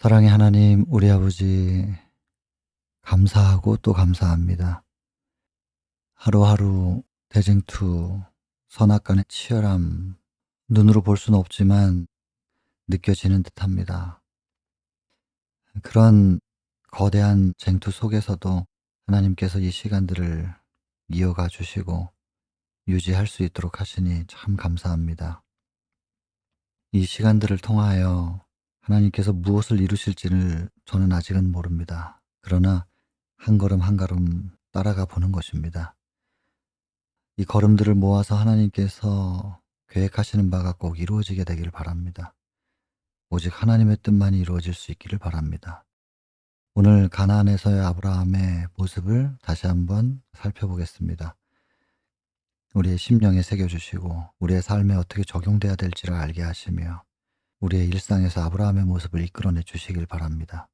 사랑의 하나님, 우리 아버지, 감사하고 또 감사합니다. 하루하루 대쟁투, 선악간의 치열함, 눈으로 볼 수는 없지만 느껴지는 듯 합니다. 그런 거대한 쟁투 속에서도 하나님께서 이 시간들을 이어가 주시고 유지할 수 있도록 하시니 참 감사합니다. 이 시간들을 통하여 하나님께서 무엇을 이루실지를 저는 아직은 모릅니다. 그러나 한 걸음 한 걸음 따라가 보는 것입니다. 이 걸음들을 모아서 하나님께서 계획하시는 바가 꼭 이루어지게 되기를 바랍니다. 오직 하나님의 뜻만이 이루어질 수 있기를 바랍니다. 오늘 가나안에서의 아브라함의 모습을 다시 한번 살펴보겠습니다. 우리의 심령에 새겨주시고 우리의 삶에 어떻게 적용돼야 될지를 알게 하시며 우리의 일상에서 아브라함의 모습을 이끌어내 주시길 바랍니다.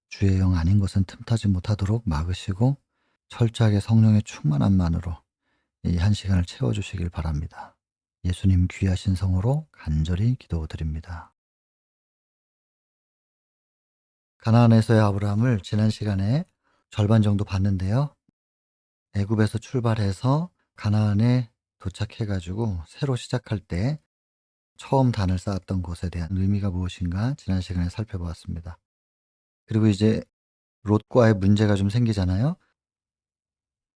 주의 영 아닌 것은 틈타지 못하도록 막으시고 철저하게 성령의 충만함만으로 이 한 시간을 채워주시길 바랍니다. 예수님 귀하신 성으로 간절히 기도드립니다. 가나안에서의 아브라함을 지난 시간에 절반 정도 봤는데요. 애굽에서 출발해서 가나안에 도착해가지고 새로 시작할 때 처음 단을 쌓았던 곳에 대한 의미가 무엇인가 지난 시간에 살펴보았습니다. 그리고 이제 롯과의 문제가 좀 생기잖아요.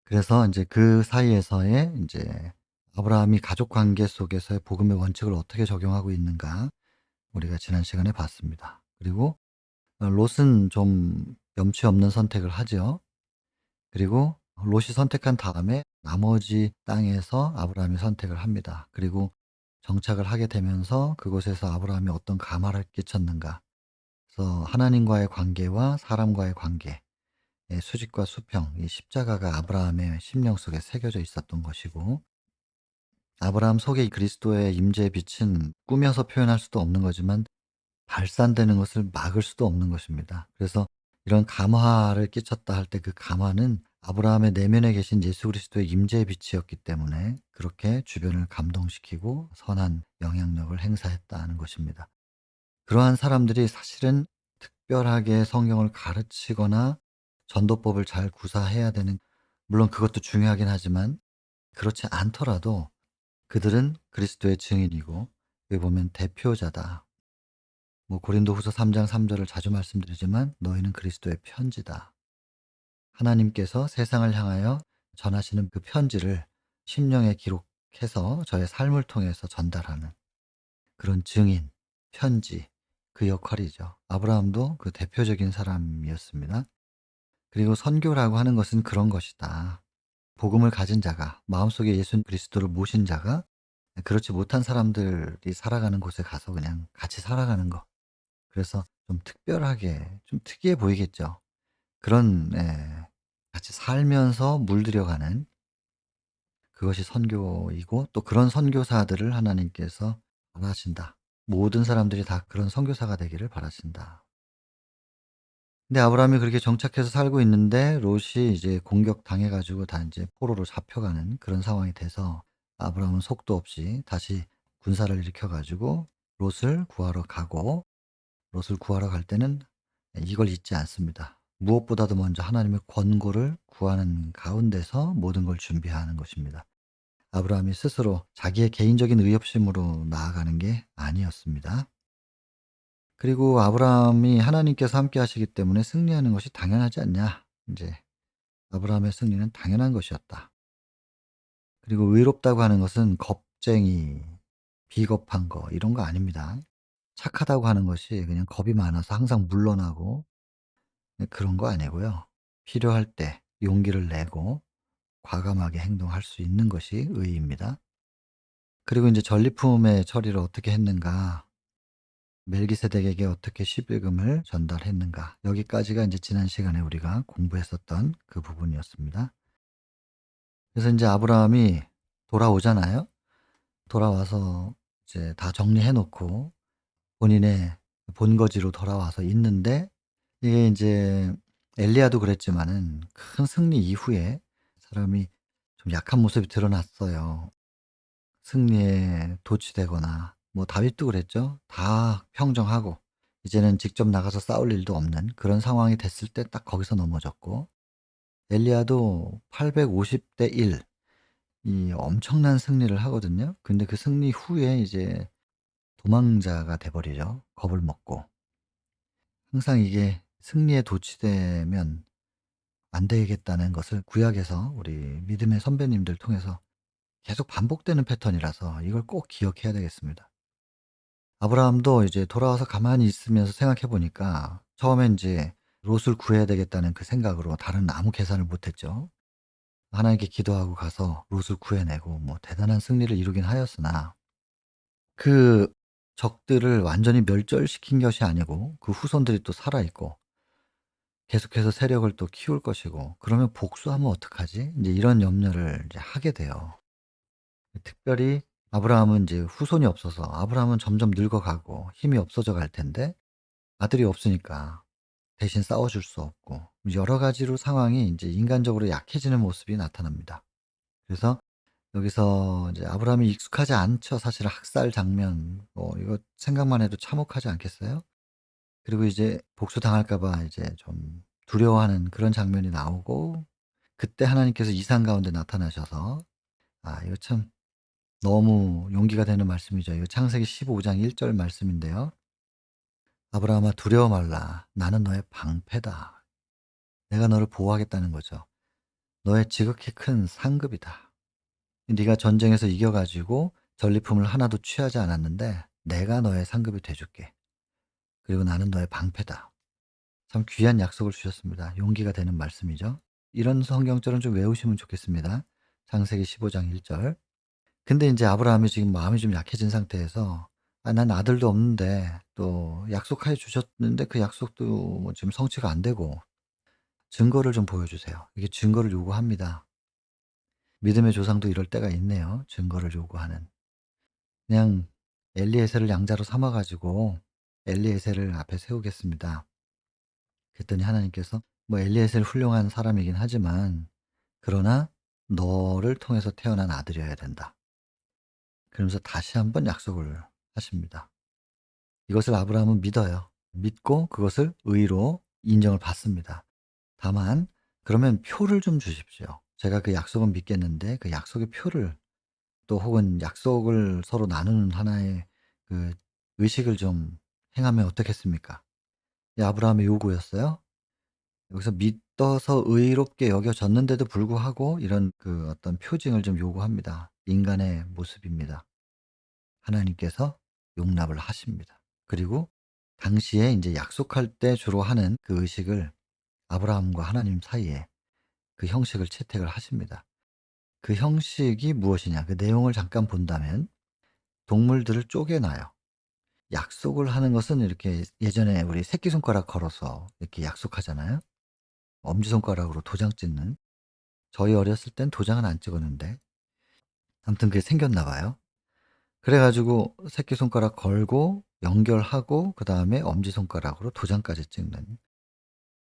그래서 이제 그 사이에서의 이제 아브라함이 가족 관계 속에서의 복음의 원칙을 어떻게 적용하고 있는가 우리가 지난 시간에 봤습니다. 그리고 롯은 좀 염치 없는 선택을 하죠. 그리고 롯이 선택한 다음에 나머지 땅에서 아브라함이 선택을 합니다. 그리고 정착을 하게 되면서 그곳에서 아브라함이 어떤 감화를 끼쳤는가. 그래서 하나님과의 관계와 사람과의 관계, 수직과 수평, 이 십자가가 아브라함의 심령 속에 새겨져 있었던 것이고, 아브라함 속에 그리스도의 임재의 빛은 꾸며서 표현할 수도 없는 거지만 발산되는 것을 막을 수도 없는 것입니다. 그래서 이런 감화를 끼쳤다 할 때 그 감화는 아브라함의 내면에 계신 예수 그리스도의 임재의 빛이었기 때문에 그렇게 주변을 감동시키고 선한 영향력을 행사했다는 것입니다. 그러한 사람들이 사실은 특별하게 성경을 가르치거나 전도법을 잘 구사해야 되는, 물론 그것도 중요하긴 하지만 그렇지 않더라도 그들은 그리스도의 증인이고 여기 보면 대표자다. 고린도후서 3장 3절을 자주 말씀드리지만 너희는 그리스도의 편지다. 하나님께서 세상을 향하여 전하시는 그 편지를 심령에 기록해서 저의 삶을 통해서 전달하는 그런 증인, 편지, 그 역할이죠. 아브라함도 그 대표적인 사람이었습니다. 그리고 선교라고 하는 것은 그런 것이다. 복음을 가진 자가, 마음속에 예수 그리스도를 모신 자가 그렇지 못한 사람들이 살아가는 곳에 가서 그냥 같이 살아가는 것. 그래서 좀 특별하게, 좀 특이해 보이겠죠. 그런, 같이 살면서 물들여가는 그것이 선교이고 또 그런 선교사들을 하나님께서 원하신다. 모든 사람들이 다 그런 선교사가 되기를 바라신다. 근데 아브라함이 그렇게 정착해서 살고 있는데 롯이 이제 공격당해 가지고 다 인제 포로로 잡혀가는 그런 상황이 돼서 아브라함은 속도 없이 다시 군사를 일으켜 가지고 롯을 구하러 가고, 롯을 구하러 갈 때는 이걸 잊지 않습니다. 무엇보다도 먼저 하나님의 권고를 구하는 가운데서 모든 걸 준비하는 것입니다. 아브라함이 스스로 자기의 개인적인 의협심으로 나아가는 게 아니었습니다. 그리고 아브라함이 하나님께서 함께 하시기 때문에 승리하는 것이 당연하지 않냐. 이제 아브라함의 승리는 당연한 것이었다. 그리고 의롭다고 하는 것은 겁쟁이, 비겁한 거 이런 거 아닙니다. 착하다고 하는 것이 그냥 겁이 많아서 항상 물러나고 그런 거 아니고요. 필요할 때 용기를 내고 과감하게 행동할 수 있는 것이 의입니다. 그리고 이제 전리품의 처리를 어떻게 했는가, 멜기세덱에게 어떻게 11금을 전달했는가, 여기까지가 이제 지난 시간에 우리가 공부했었던 그 부분이었습니다. 그래서 이제 아브라함이 돌아오잖아요. 돌아와서 이제 다 정리해 놓고 본인의 본거지로 돌아와서 있는데, 이게 이제 엘리야도 그랬지만은 큰 승리 이후에 사람이 좀 약한 모습이 드러났어요. 승리에 도취되거나, 다윗도 그랬죠. 다 평정하고 이제는 직접 나가서 싸울 일도 없는 그런 상황이 됐을 때 딱 거기서 넘어졌고, 엘리야도 850대 1, 이 엄청난 승리를 하거든요. 근데 그 승리 후에 이제 도망자가 돼 버리죠, 겁을 먹고. 항상 이게 승리에 도취되면 안 되겠다는 것을 구약에서 우리 믿음의 선배님들 통해서 계속 반복되는 패턴이라서 이걸 꼭 기억해야 되겠습니다. 아브라함도 이제 돌아와서 가만히 있으면서 생각해 보니까 처음엔 인제 롯을 구해야 되겠다는 그 생각으로 다른 아무 계산을 못 했죠. 하나님께 기도하고 가서 롯을 구해내고 뭐 대단한 승리를 이루긴 하였으나, 그 적들을 완전히 멸절시킨 것이 아니고 그 후손들이 또 살아 있고 계속해서 세력을 또 키울 것이고, 그러면 '복수하면 어떡하지?' 인제 이런 염려를 이제 하게 돼요. 특별히 아브라함은 인제 후손이 없어서 아브라함은 점점 늙어가고 힘이 없어져 갈 텐데 아들이 없으니까 대신 싸워 줄 수 없고, 여러 가지로 상황이 인제 인간적으로 약해지는 모습이 나타납니다. 그래서 여기서 이제 아브라함이 익숙하지 않죠. 사실 학살 장면 뭐 이거 생각만 해도 참혹하지 않겠어요? 그리고 이제 복수당할까 봐 이제 좀 두려워하는 그런 장면이 나오고, 그때 하나님께서 이상 가운데 나타나셔서, 이거 참 너무 용기가 되는 말씀이죠. 이거 창세기 15장 1절 말씀인데요. "아브라함아 두려워 말라. 나는 너의 방패다." 내가 너를 보호하겠다는 거죠. "너의 지극히 큰 상급이다. 네가 전쟁에서 이겨 가지고 전리품을 하나도 취하지 않았는데 내가 너의 상급이 돼 줄게. 그리고 나는 너의 방패다." 참 귀한 약속을 주셨습니다. 용기가 되는 말씀이죠. 이런 성경절은 좀 외우시면 좋겠습니다. 창세기 15장 1 절. 근데 인제 아브라함이 지금 마음이 좀 약해진 상태에서 난 아들도 없는데 또 약속해 주셨는데 그 약속도 뭐 지금 성취가 안 되고 증거를 좀 보여주세요. 이게 증거를 요구합니다. 믿음의 조상도 이럴 때가 있네요, 증거를 요구하는. 그냥 엘리에셀을 양자로 삼아 가지고 엘리에셀을 앞에 세우겠습니다. 그랬더니 하나님께서 뭐 엘리에셀 훌륭한 사람이긴 하지만 그러나 너를 통해서 태어난 아들이어야 된다. 그러면서 다시 한번 약속을 하십니다. 이것을 아브라함은 믿어요. 믿고 그것을 의로 인정을 받습니다. 다만 그러면 표를 좀 주십시오. 제가 그 약속은 믿겠는데 그 약속의 표를, 또 혹은 약속을 서로 나누는 하나의 그 의식을 좀 행하면 어떻겠습니까? 이 아브라함의 요구였어요. 여기서 믿어서 의롭게 여겨졌는데도 불구하고 이런 그 어떤 표징을 좀 요구합니다. 인간의 모습입니다. 하나님께서 용납을 하십니다. 그리고 당시에 인제 약속할 때 주로 하는 그 의식을 아브라함과 하나님 사이에 그 형식을 채택을 하십니다. 그 형식이 무엇이냐, 그 내용을 잠깐 본다면 동물들을 쪼개 놔요. 약속을 하는 것은 이렇게 예전에 우리 새끼손가락 걸어서 이렇게 약속하잖아요. 엄지손가락으로 도장 찍는. 저희 어렸을 땐 도장은 안 찍었는데 아무튼 그게 생겼나 봐요. 그래 가지고 새끼손가락 걸고 연결하고 그다음에 엄지손가락으로 도장까지 찍는.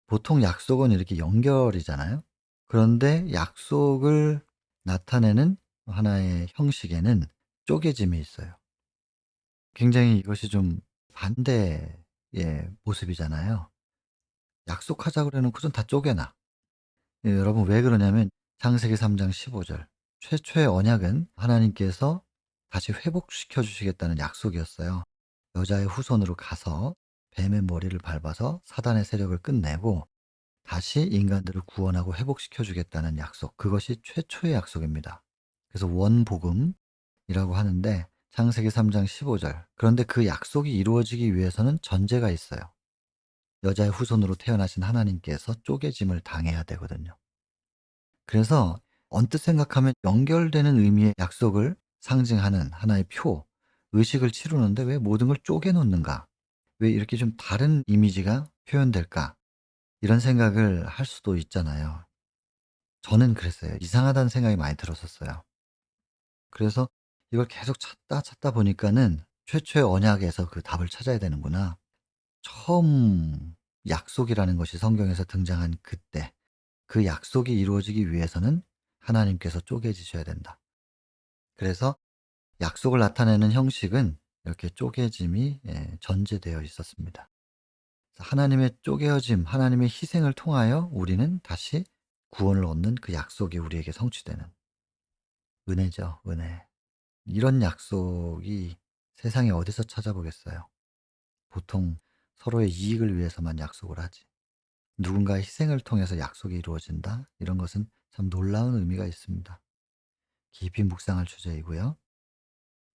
보통 약속은 이렇게 연결이잖아요. 그런데 약속을 나타내는 하나의 형식에는 쪼개짐이 있어요. 굉장히 이것이 좀 반대의 모습이잖아요. 약속하자 그래 놓고선 다 쪼개 놔. 여러분 왜 그러냐면 창세기 3장 15절, 최초의 언약은 하나님께서 다시 회복시켜 주시겠다는 약속이었어요. 여자의 후손으로 가서 뱀의 머리를 밟아서 사단의 세력을 끝내고 다시 인간들을 구원하고 회복시켜 주겠다는 약속. 그것이 최초의 약속입니다. 그래서 원복음이라고 하는데 창세기 3장 15 절. 그런데 그 약속이 이루어지기 위해서는 전제가 있어요. 여자의 후손으로 태어나신 하나님께서 쪼개짐을 당해야 되거든요. 그래서 언뜻 생각하면 연결되는 의미의 약속을 상징하는 하나의 표, 의식을 치르는데 왜 모든 걸 쪼개 놓는가? 왜 이렇게 좀 다른 이미지가 표현될까? 이런 생각을 할 수도 있잖아요. 저는 그랬어요. 이상하다는 생각이 많이 들었었어요. 그래서 이걸 계속 찾다 보니까는 '최초의 언약에서 그 답을 찾아야 되는구나.' 처음 약속이라는 것이 성경에서 등장한 그때, 그 약속이 이루어지기 위해서는 하나님께서 쪼개지셔야 된다. 그래서 약속을 나타내는 형식은 이렇게 쪼개짐이 전제되어 있었습니다. 하나님의 쪼개어짐, 하나님의 희생을 통하여 우리는 다시 구원을 얻는 그 약속이 우리에게 성취되는 은혜죠, 은혜. 이런 약속이 세상에 어디서 찾아보겠어요. 보통 서로의 이익을 위해서만 약속을 하지. 누군가의 희생을 통해서 약속이 이루어진다? 이런 것은 참 놀라운 의미가 있습니다. 깊이 묵상할 주제이고요.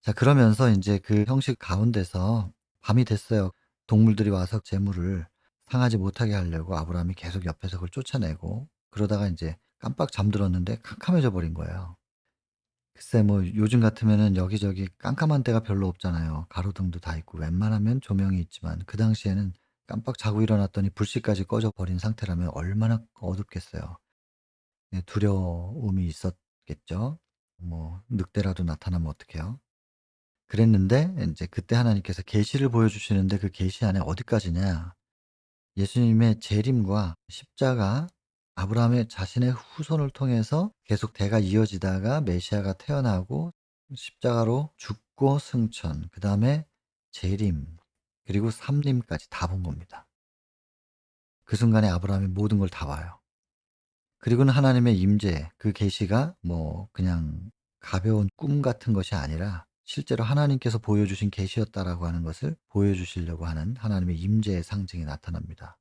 자, 그러면서 인제 그 형식 가운데서 밤이 됐어요. 동물들이 와서 재물을 상하지 못하게 하려고 아브라함이 계속 옆에서 그걸 쫓아내고, 그러다가 인제 깜빡 잠들었는데 캄캄해져 버린 거예요. 글쎄 뭐 요즘 같으면은 여기저기 깜깜한 데가 별로 없잖아요. 가로등도 다 있고 웬만하면 조명이 있지만, 그 당시에는 깜빡 자고 일어났더니 불씨까지 꺼져 버린 상태라면 얼마나 어둡겠어요. 예, 두려움이 있었겠죠. 뭐 늑대라도 나타나면 어떡해요. 그랬는데 인제 그때 하나님께서 계시를 보여주시는데, 그 계시 안에 어디까지냐, 예수님의 재림과 십자가, 아브라함의 자신의 후손을 통해서 계속 대가 이어지다가 메시아가 태어나고 십자가로 죽고 승천, 그다음에 재림, 그리고 삼림까지 다 본 겁니다. 그 순간에 아브라함이 모든 걸 다 봐요. 그리고는 하나님의 임재, 그 계시가 뭐 그냥 가벼운 꿈 같은 것이 아니라 실제로 하나님께서 보여주신 계시였다라고 하는 것을 보여주시려고 하는 하나님의 임재의 상징이 나타납니다.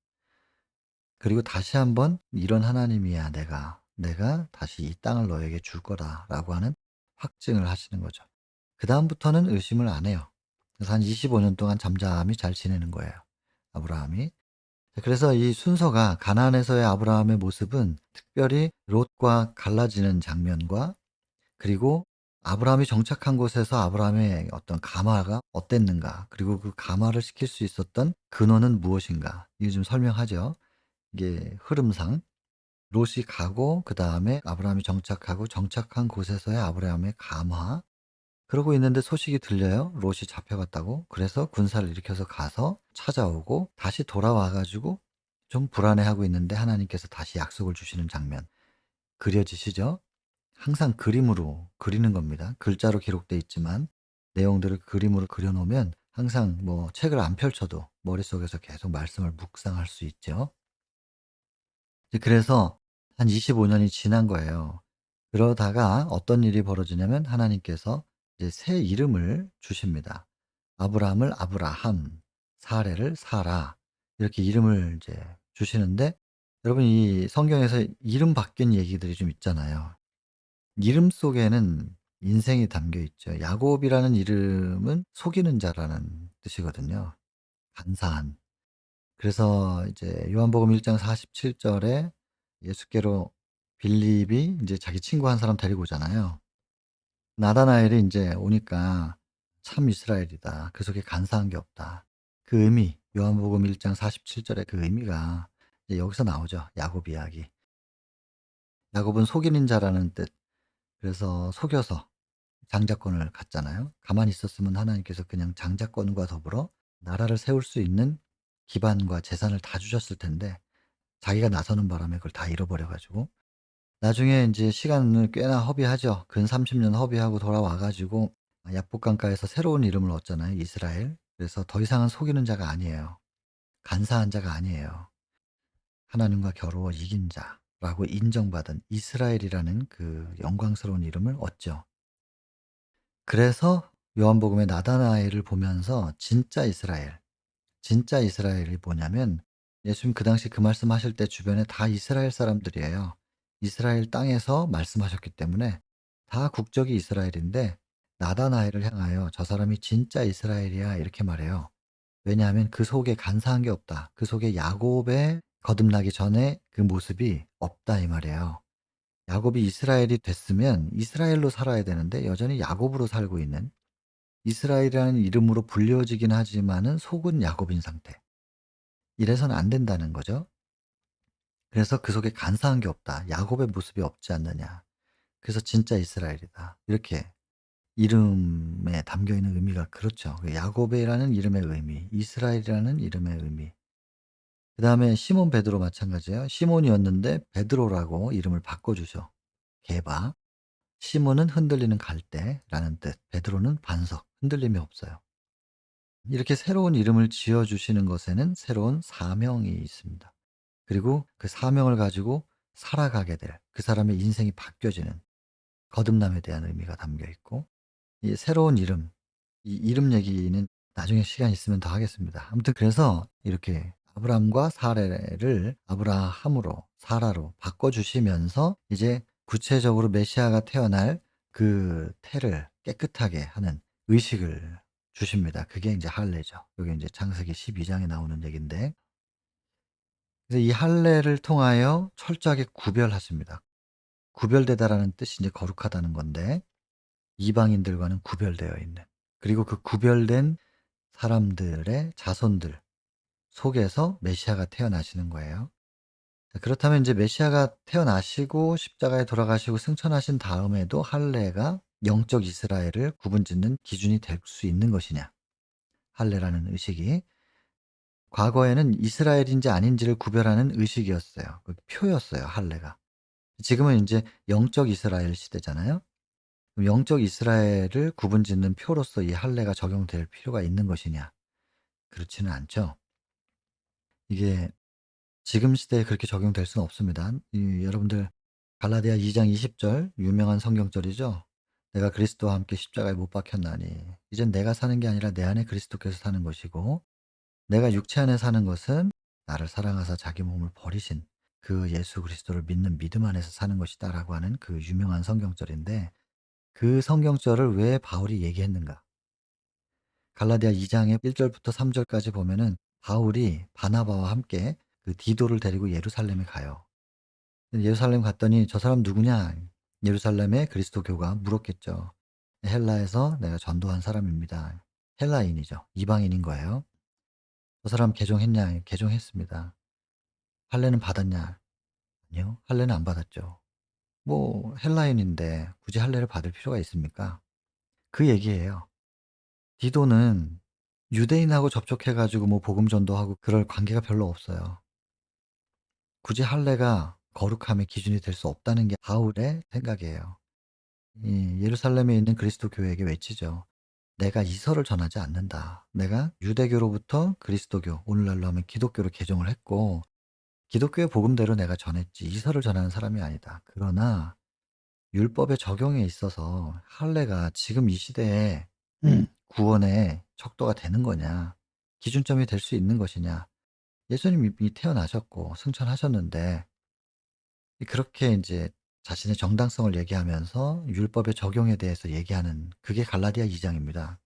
그리고 다시 한번 "이런 하나님이야 내가 다시 이 땅을 너에게 줄 거다."라고 하는 확증을 하시는 거죠. 그다음부터는 의심을 안 해요. 그래서 한 25년 동안 잠잠히 잘 지내는 거예요, 아브라함이. 그래서 이 순서가, 가나안에서의 아브라함의 모습은 특별히 롯과 갈라지는 장면과, 그리고 아브라함이 정착한 곳에서 아브라함의 어떤 감화가 어땠는가, 그리고 그 감화를 시킬 수 있었던 근원은 무엇인가, 이거 좀 설명하죠. 이게 흐름상 롯이 가고 그다음에 아브라함이 정착하고, 정착한 곳에서의 아브라함의 감화, 그러고 있는데 소식이 들려요. 롯이 잡혀갔다고. 그래서 군사를 일으켜서 가서 찾아오고 다시 돌아와 가지고 좀 불안해하고 있는데 하나님께서 다시 약속을 주시는 장면 그려지시죠? 항상 그림으로 그리는 겁니다. 글자로 기록돼 있지만 내용들을 그림으로 그려 놓으면 항상 뭐 책을 안 펼쳐도 머릿속에서 계속 말씀을 묵상할 수 있죠. 이제 그래서 한 25 년이 지난 거예요. 그러다가 어떤 일이 벌어지냐면 하나님께서 이제 새 이름을 주십니다. 아브라함을 아브라함, 사레를 사라, 이렇게 이름을 이제 주시는데, 여러분 이 성경에서 이름 바뀐 얘기들이 좀 있잖아요. 이름 속에는 인생이 담겨 있죠. 야곱이라는 이름은 속이는 자라는 뜻이거든요. 간사한. 그래서 이제 요한복음 1장 47 절에 예수께로 빌립이 이제 자기 친구 한 사람 데리고 오잖아요. 나다나엘이 인제 오니까 "참 이스라엘이다. 그 속에 간사한 게 없다." 그 의미, 요한복음 1장 47 절의 그 의미가 이제 여기서 나오죠, 야곱 이야기. 야곱은 속이는 자라는 뜻. 그래서 속여서 장자권을 갖잖아요. 가만히 있었으면 하나님께서 그냥 장자권과 더불어 나라를 세울 수 있는 기반과 재산을 다 주셨을 텐데, 자기가 나서는 바람에 그걸 다 잃어버려 가지고 나중에 인제 시간을 꽤나 허비하죠. 근 30년 허비하고 돌아와 가지고 약복 강가에서 새로운 이름을 얻잖아요, 이스라엘. 그래서 더 이상은 속이는 자가 아니에요. 간사한 자가 아니에요. 하나님과 겨루어 이긴 자라고 인정받은 이스라엘이라는 그 영광스러운 이름을 얻죠. 그래서 요한복음의 나다나엘을 보면서 진짜 이스라엘이 뭐냐면, 예수님 그 당시 그 말씀하실 때 주변에 다 이스라엘 사람들이에요. 이스라엘 땅에서 말씀하셨기 때문에 다 국적이 이스라엘인데, 나다나엘을 향하여 "저 사람이 진짜 이스라엘이야." 이렇게 말해요. 왜냐하면 그 속에 간사한 게 없다. 그 속에 야곱의 거듭나기 전에 그 모습이 없다, 이 말이에요. 야곱이 이스라엘이 됐으면 이스라엘로 살아야 되는데 여전히 야곱으로 살고 있는, 이스라엘이라는 이름으로 불려지긴 하지만은 속은 야곱인 상태. 이래서는 안 된다는 거죠. 그래서 그 속에 간사한 게 없다. 야곱의 모습이 없지 않느냐. 그래서 진짜 이스라엘이다. 이렇게 이름에 담겨 있는 의미가 그렇죠. 그 야곱이라는 이름의 의미, 이스라엘이라는 이름의 의미. 그다음에 시몬 베드로 마찬가지예요. 시몬이었는데 베드로라고 이름을 바꿔주죠. 게바. 시몬은 흔들리는 갈대라는 뜻, 베드로는 반석, 흔들림이 없어요. 이렇게 새로운 이름을 지어 주시는 것에는 새로운 사명이 있습니다. 그리고 그 사명을 가지고 살아가게 될 그 사람의 인생이 바뀌어지는 거듭남에 대한 의미가 담겨 있고, 이 새로운 이름, 이 이름 얘기는 나중에 시간 있으면 더 하겠습니다. 아무튼 그래서 이렇게 아브람과 사라를 아브라함으로 사라로 바꿔 주시면서 이제 구체적으로 메시아가 태어날 그 태를 깨끗하게 하는 의식을 주십니다. 그게 이제 할례죠. 요게 이제 창세기 12 장에 나오는 얘기인데, 그래서 이 할례를 통하여 철저하게 구별하십니다. 구별되다라는 뜻이 이제 거룩하다는 건데, 이방인들과는 구별되어 있는, 그리고 그 구별된 사람들의 자손들 속에서 메시아가 태어나시는 거예요. 자, 그렇다면 이제 메시아가 태어나시고 십자가에 돌아가시고 승천하신 다음에도 할례가 영적 이스라엘을 구분짓는 기준이 될 수 있는 것이냐? 할례라는 의식이 과거에는 이스라엘인지 아닌지를 구별하는 의식이었어요. 그 표였어요, 할례가. 지금은 이제 영적 이스라엘 시대잖아요. 그럼 영적 이스라엘을 구분짓는 표로서 이 할례가 적용될 필요가 있는 것이냐? 그렇지는 않죠. 이게 지금 시대에 그렇게 적용될 수는 없습니다. 여러분들 갈라디아 2장 20절 유명한 성경절이죠. "내가 그리스도와 함께 십자가에 못 박혔나니 이젠 내가 사는 게 아니라 내 안에 그리스도께서 사는 것이고 내가 육체 안에 사는 것은 나를 사랑하사 자기 몸을 버리신 그 예수 그리스도를 믿는 믿음 안에서 사는 것이다."라고 하는 그 유명한 성경절인데, 그 성경절을 왜 바울이 얘기했는가? 갈라디아 2 장의 1 절부터 3 절까지 보면은 바울이 바나바와 함께 그 디도를 데리고 예루살렘에 가요. 예루살렘 갔더니 "저 사람 누구냐?" 예루살렘의 그리스도교가 물었겠죠. "헬라에서 내가 전도한 사람입니다." 헬라인이죠. 이방인인 거예요. "저 사람 개종했냐?" "개종했습니다." "할례는 받았냐?" "아니요." 할례는 안 받았죠. 뭐 헬라인인데 굳이 할례를 받을 필요가 있습니까? 그 얘기예요. 디도는 유대인하고 접촉해 가지고 뭐 복음 전도하고 그럴 관계가 별로 없어요. 굳이 할례가 거룩함의 기준이 될 수 없다는 게 바울의 생각이에요. 이 예루살렘에 있는 그리스도 교회에게 외치죠. "내가 이설을 전하지 않는다. 내가 유대교로부터 그리스도교, 오늘날로 하면 기독교로 개종을 했고 기독교의 복음대로 내가 전했지 이설을 전하는 사람이 아니다. 그러나 율법의 적용에 있어서 할례가 지금 이 시대에 구원의 척도가 되는 거냐, 기준점이 될 수 있는 것이냐. 예수님이 이미 태어나셨고 승천하셨는데 그렇게 이제 자신의 정당성을 얘기하면서 율법의 적용에 대해서 얘기하는 그게 갈라디아 2 장입니다.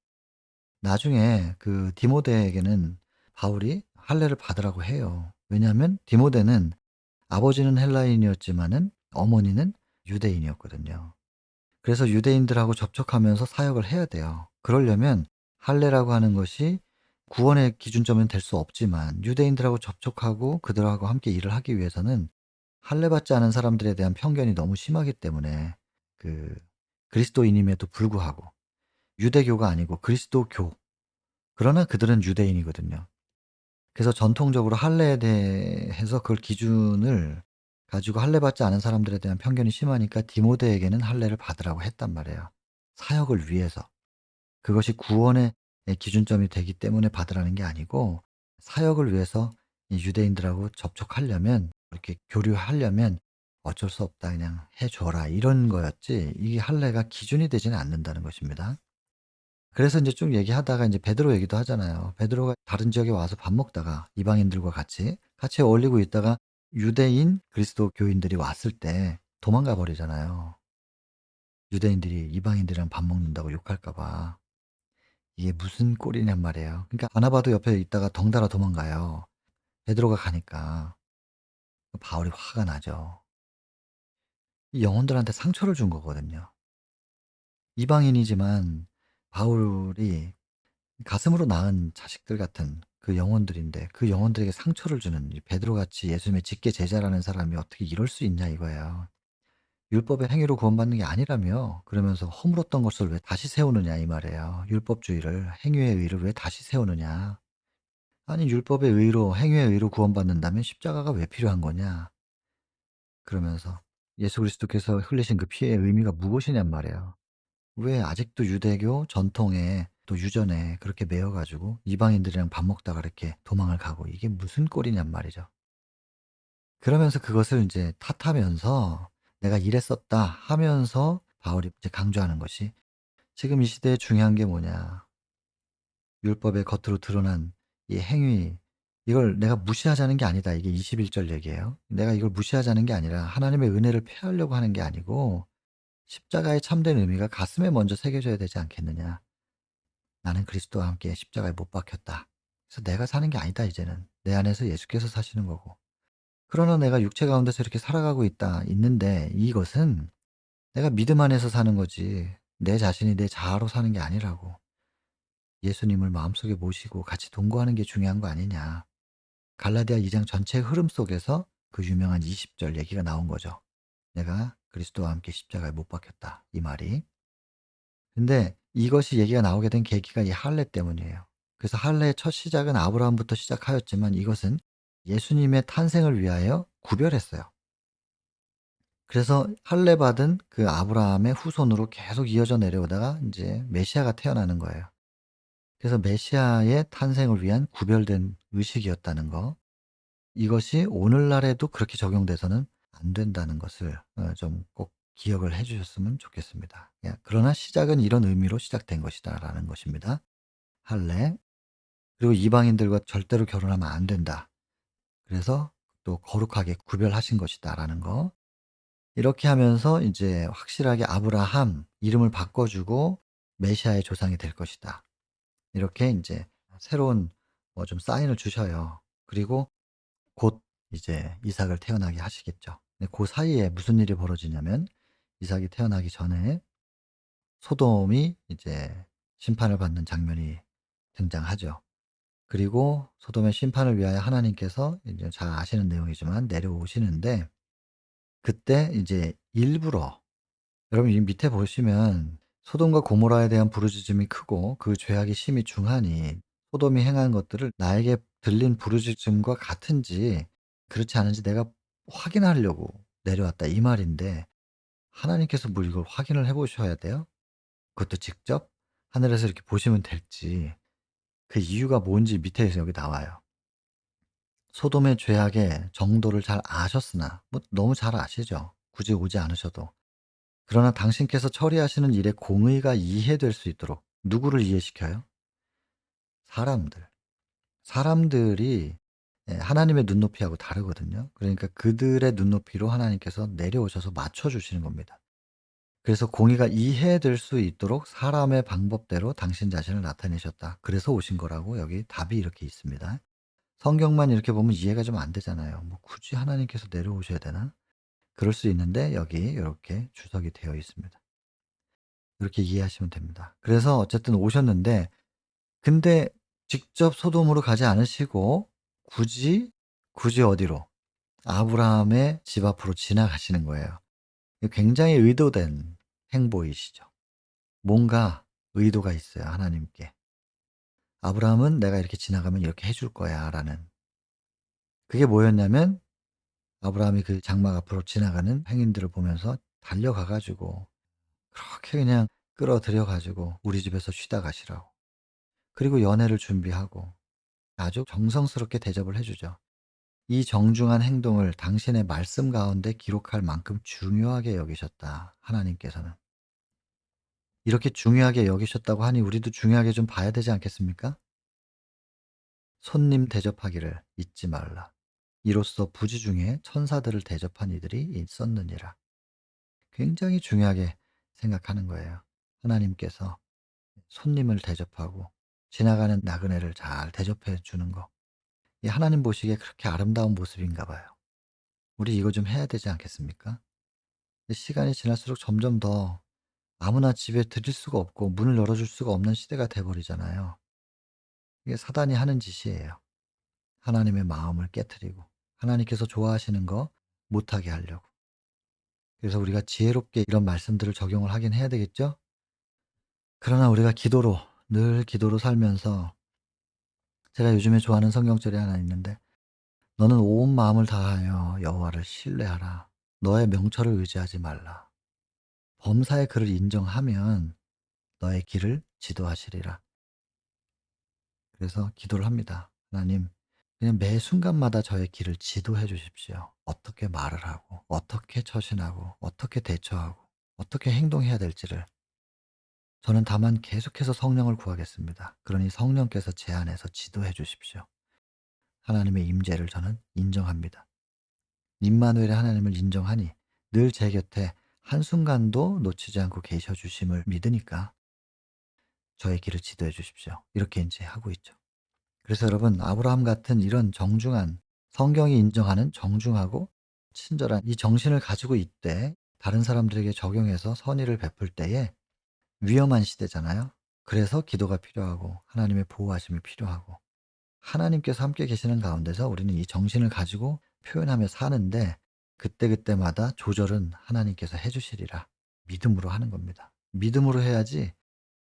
나중에 그 디모데에게는 바울이 할례를 받으라고 해요. 왜냐하면 디모데는 아버지는 헬라인이었지만은 어머니는 유대인이었거든요. 그래서 유대인들하고 접촉하면서 사역을 해야 돼요. 그러려면 할례라고 하는 것이 구원의 기준점은 될 수 없지만 유대인들하고 접촉하고 그들하고 함께 일을 하기 위해서는 할례 받지 않은 사람들에 대한 편견이 너무 심하기 때문에 그 그리스도인임에도 불구하고 유대교가 아니고 그리스도교, 그러나 그들은 유대인이거든요. 그래서 전통적으로 할례에 대해서 그걸 기준을 가지고 할례 받지 않은 사람들에 대한 편견이 심하니까 디모데에게는 할례를 받으라고 했단 말이에요. 사역을 위해서. 그것이 구원의 기준점이 되기 때문에 받으라는 게 아니고 사역을 위해서 이 유대인들하고 접촉하려면 이렇게 교류하려면 어쩔 수 없다. 그냥 해 줘라. 이런 거였지 이 할례가 기준이 되지는 않는다는 것입니다. 그래서 인제 쭉 얘기하다가 인제 베드로 얘기도 하잖아요. 베드로가 다른 지역에 와서 밥 먹다가 이방인들과 같이 어울리고 있다가 유대인 그리스도교인들이 왔을 때 도망가 버리잖아요. 유대인들이 이방인들이랑 밥 먹는다고 욕할까 봐. 이게 무슨 꼴이냔 말이에요. 그러니까 바나바도 옆에 있다가 덩달아 도망가요. 베드로가 가니까. 바울이 화가 나죠. 이 영혼들한테 상처를 준 거거든요. 이방인이지만 바울이 가슴으로 낳은 자식들 같은 그 영혼들인데 그 영혼들에게 상처를 주는 이 베드로같이 예수님의 직계 제자라는 사람이 어떻게 이럴 수 있냐 이거예요. 율법의 행위로 구원받는 게 아니라며 그러면서 허물었던 것을 왜 다시 세우느냐 이 말이에요. 율법주의를, 행위의 의를 왜 다시 세우느냐. 아니 율법의 의로 행위의 의로 구원받는다면 십자가가 왜 필요한 거냐. 그러면서 예수 그리스도께서 흘리신 그 피의 의미가 무엇이냔 말이에요. 왜 아직도 유대교 전통에 또 유전에 그렇게 매여 가지고 이방인들이랑 밥 먹다가 이렇게 도망을 가고 이게 무슨 꼴이냔 말이죠. 그러면서 그것을 인제 탓하면서 "내가 이랬었다." 하면서 바울이 이제 강조하는 것이 지금 이 시대에 중요한 게 뭐냐. 율법의 겉으로 드러난 이 행위 이걸 내가 무시하자는 게 아니다. 이게 21절 얘기예요. 내가 이걸 무시하자는 게 아니라 하나님의 은혜를 폐하려고 하는 게 아니고 십자가의 참된 의미가 가슴에 먼저 새겨져야 되지 않겠느냐. 나는 그리스도와 함께 십자가에 못 박혔다. 그래서 내가 사는 게 아니다 이제는. 내 안에서 예수께서 사시는 거고. 그러나 내가 육체 가운데서 이렇게 살아가고 있는데 이것은 내가 믿음 안에서 사는 거지 내 자신이 내 자아로 사는 게 아니라고. 예수님을 마음속에 모시고 같이 동거하는 게 중요한 거 아니냐. 갈라디아 2장 전체의 흐름 속에서 그 유명한 20절 얘기가 나온 거죠. "내가 그리스도와 함께 십자가에 못 박혔다." 이 말이. 근데 이것이 얘기가 나오게 된 계기가 이 할례 때문이에요. 그래서 할례의 첫 시작은 아브라함부터 시작하였지만 이것은 예수님의 탄생을 위하여 구별했어요. 그래서 할례 받은 그 아브라함의 후손으로 계속 이어져 내려오다가 인제 메시아가 태어나는 거예요. 그래서 메시아의 탄생을 위한 구별된 의식이었다는 거. 이것이 오늘날에도 그렇게 적용돼서는 안 된다는 것을 좀 꼭 기억을 해 주셨으면 좋겠습니다. 야 그러나 시작은 이런 의미로 시작된 것이다라는 것입니다. 할례. 그리고 이방인들과 절대로 결혼하면 안 된다. 그래서 또 거룩하게 구별하신 것이다라는 거. 이렇게 하면서 인제 확실하게 아브라함 이름을 바꿔 주고 메시아의 조상이 될 것이다. 이렇게 인제 새로운 좀 사인을 주셔요. 그리고 곧 이제 이삭을 태어나게 하시겠죠. 근데 고 사이에 무슨 일이 벌어지냐면 이삭이 태어나기 전에 소돔이 이제 심판을 받는 장면이 등장하죠. 그리고 소돔의 심판을 위하여 하나님께서 이제 잘 아시는 내용이지만 내려오시는데 그때 이제 일부러 여러분 이 밑에 보시면 소돔과 고모라에 대한 부르짖음이 크고 그 죄악이 심히 중하니 소돔이 행한 것들을 나에게 들린 부르짖음과 같은지 그렇지 않은지 내가 확인하려고 내려왔다 이 말인데 하나님께서 뭘 이걸 확인을 해 보셔야 돼요? 그것도 직접 하늘에서 이렇게 보시면 될지 그 이유가 뭔지 밑에서 여기 나와요. 소돔의 죄악의 정도를 잘 아셨으나 뭐 너무 잘 아시죠. 굳이 오지 않으셔도. 그러나 당신께서 처리하시는 일의 공의가 이해될 수 있도록 누구를 이해시켜요? 사람들. 사람들이 하나님의 눈높이하고 다르거든요. 그러니까 그들의 눈높이로 하나님께서 내려오셔서 맞춰 주시는 겁니다. 그래서 공의가 이해될 수 있도록 사람의 방법대로 당신 자신을 나타내셨다. 그래서 오신 거라고 여기 답이 이렇게 있습니다. 성경만 이렇게 보면 이해가 좀 안 되잖아요. 뭐 굳이 하나님께서 내려오셔야 되나? 그럴 수 있는데 여기 이렇게 주석이 되어 있습니다. 이렇게 이해하시면 됩니다. 그래서 어쨌든 오셨는데 근데 직접 소돔으로 가지 않으시고 굳이 어디로? 아브라함의 집 앞으로 지나가시는 거예요. 굉장히 의도된 행보이시죠. 뭔가 의도가 있어요, 하나님께. 아브라함은 '내가 이렇게 지나가면 이렇게 해줄 거야.'라는. 그게 뭐였냐면 아브라함이 그 장막 앞으로 지나가는 행인들을 보면서 달려가 가지고 그렇게 그냥 끌어들여 가지고 우리 집에서 쉬다 가시라고. 그리고 연회를 준비하고 아주 정성스럽게 대접을 해 주죠. 이 정중한 행동을 당신의 말씀 가운데 기록할 만큼 중요하게 여기셨다, 하나님께서는. 이렇게 중요하게 여기셨다고 하니 우리도 중요하게 좀 봐야 되지 않겠습니까? 손님 대접하기를 잊지 말라. 이로써 부지 중에 천사들을 대접한 이들이 있었느니라. 굉장히 중요하게 생각하는 거예요. 하나님께서 손님을 대접하고 지나가는 나그네를 잘 대접해 주는 거. 이 하나님 보시기에 그렇게 아름다운 모습인가 봐요. 우리 이거 좀 해야 되지 않겠습니까? 근데 시간이 지날수록 점점 더 아무나 집에 들일 수가 없고 문을 열어줄 수가 없는 시대가 돼 버리잖아요. 이게 사단이 하는 짓이에요. 하나님의 마음을 깨트리고 하나님께서 좋아하시는 거 못하게 하려고. 그래서 우리가 지혜롭게 이런 말씀들을 적용을 하긴 해야 되겠죠? 그러나 우리가 기도로 늘 기도로 살면서 제가 요즘에 좋아하는 성경절이 하나 있는데 "너는 온 마음을 다하여 여호와를 신뢰하라. 너의 명철을 의지하지 말라. 범사의 그를 인정하면 너의 길을 지도하시리라." 그래서 기도를 합니다. 하나님, 그냥 매 순간마다 저의 길을 지도해 주십시오. 어떻게 말을 하고, 어떻게 처신하고, 어떻게 대처하고, 어떻게 행동해야 될지를. 저는 다만 계속해서 성령을 구하겠습니다. 그러니 성령께서 제 안에서 지도해 주십시오. 하나님의 임재를 저는 인정합니다. 임마누엘의 하나님을 인정하니 늘 제 곁에 한순간도 놓치지 않고 계셔 주심을 믿으니까 저의 길을 지도해 주십시오. 이렇게 인제 하고 있죠. 그래서 여러분, 아브라함 같은 이런 정중한, 성경이 인정하는 정중하고 친절한 이 정신을 가지고 있되 다른 사람들에게 적용해서 선의를 베풀 때에 위험한 시대잖아요. 그래서 기도가 필요하고 하나님의 보호하심이 필요하고, 하나님께서 함께 계시는 가운데서 우리는 이 정신을 가지고 표현하며 사는데 그때그때마다 조절은 하나님께서 해 주시리라 믿음으로 하는 겁니다. 믿음으로 해야지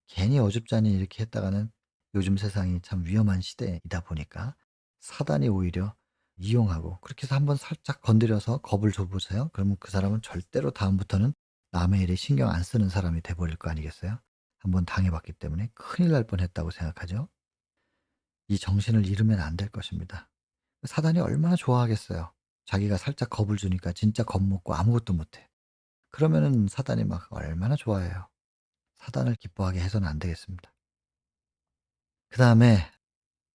괜히 어줍잖이 이렇게 했다가는, 요즘 세상이 참 위험한 시대이다 보니까 사단이 오히려 이용하고, 그렇게 해서 한번 살짝 건드려서 겁을 줘 보세요. 그러면 그 사람은 절대로 다음부터는 남의 일에 신경 안 쓰는 사람이 돼 버릴 거 아니겠어요? 한번 당해 봤기 때문에 큰일 날 뻔했다고 생각하죠. 이 정신을 잃으면 안 될 것입니다. 사단이 얼마나 좋아하겠어요. 자기가 살짝 겁을 주니까 진짜 겁먹고 아무것도 못해. 그러면은 사단이 막 얼마나 좋아해요. 사단을 기뻐하게 해서는 안 되겠습니다. 그다음에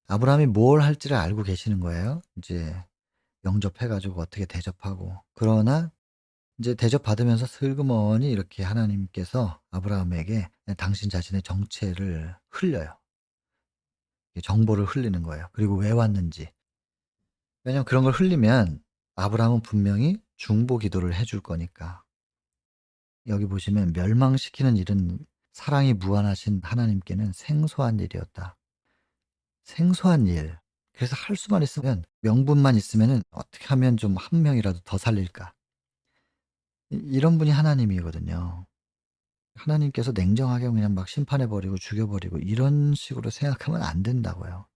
아브라함이 뭘 할지를 알고 계시는 거예요. 이제 영접해 가지고 어떻게 대접하고. 그러나 이제 대접받으면서 슬그머니 이렇게 하나님께서 아브라함에게 당신 자신의 정체를 흘려요. 정보를 흘리는 거예요. 그리고 왜 왔는지. 왜냐면 그런 걸 흘리면 아브라함은 분명히 중보 기도를 해줄 거니까. 여기 보시면 멸망시키는 일은 사랑이 무한하신 하나님께는 생소한 일이었다. 생소한 일. 그래서 할 수만 있으면, 명분만 있으면은 '어떻게 하면 좀 한 명이라도 더 살릴까.' 이런 분이 하나님이거든요. 하나님께서 냉정하게 그냥 막 심판해 버리고 죽여 버리고 이런 식으로 생각하면 안 된다고요.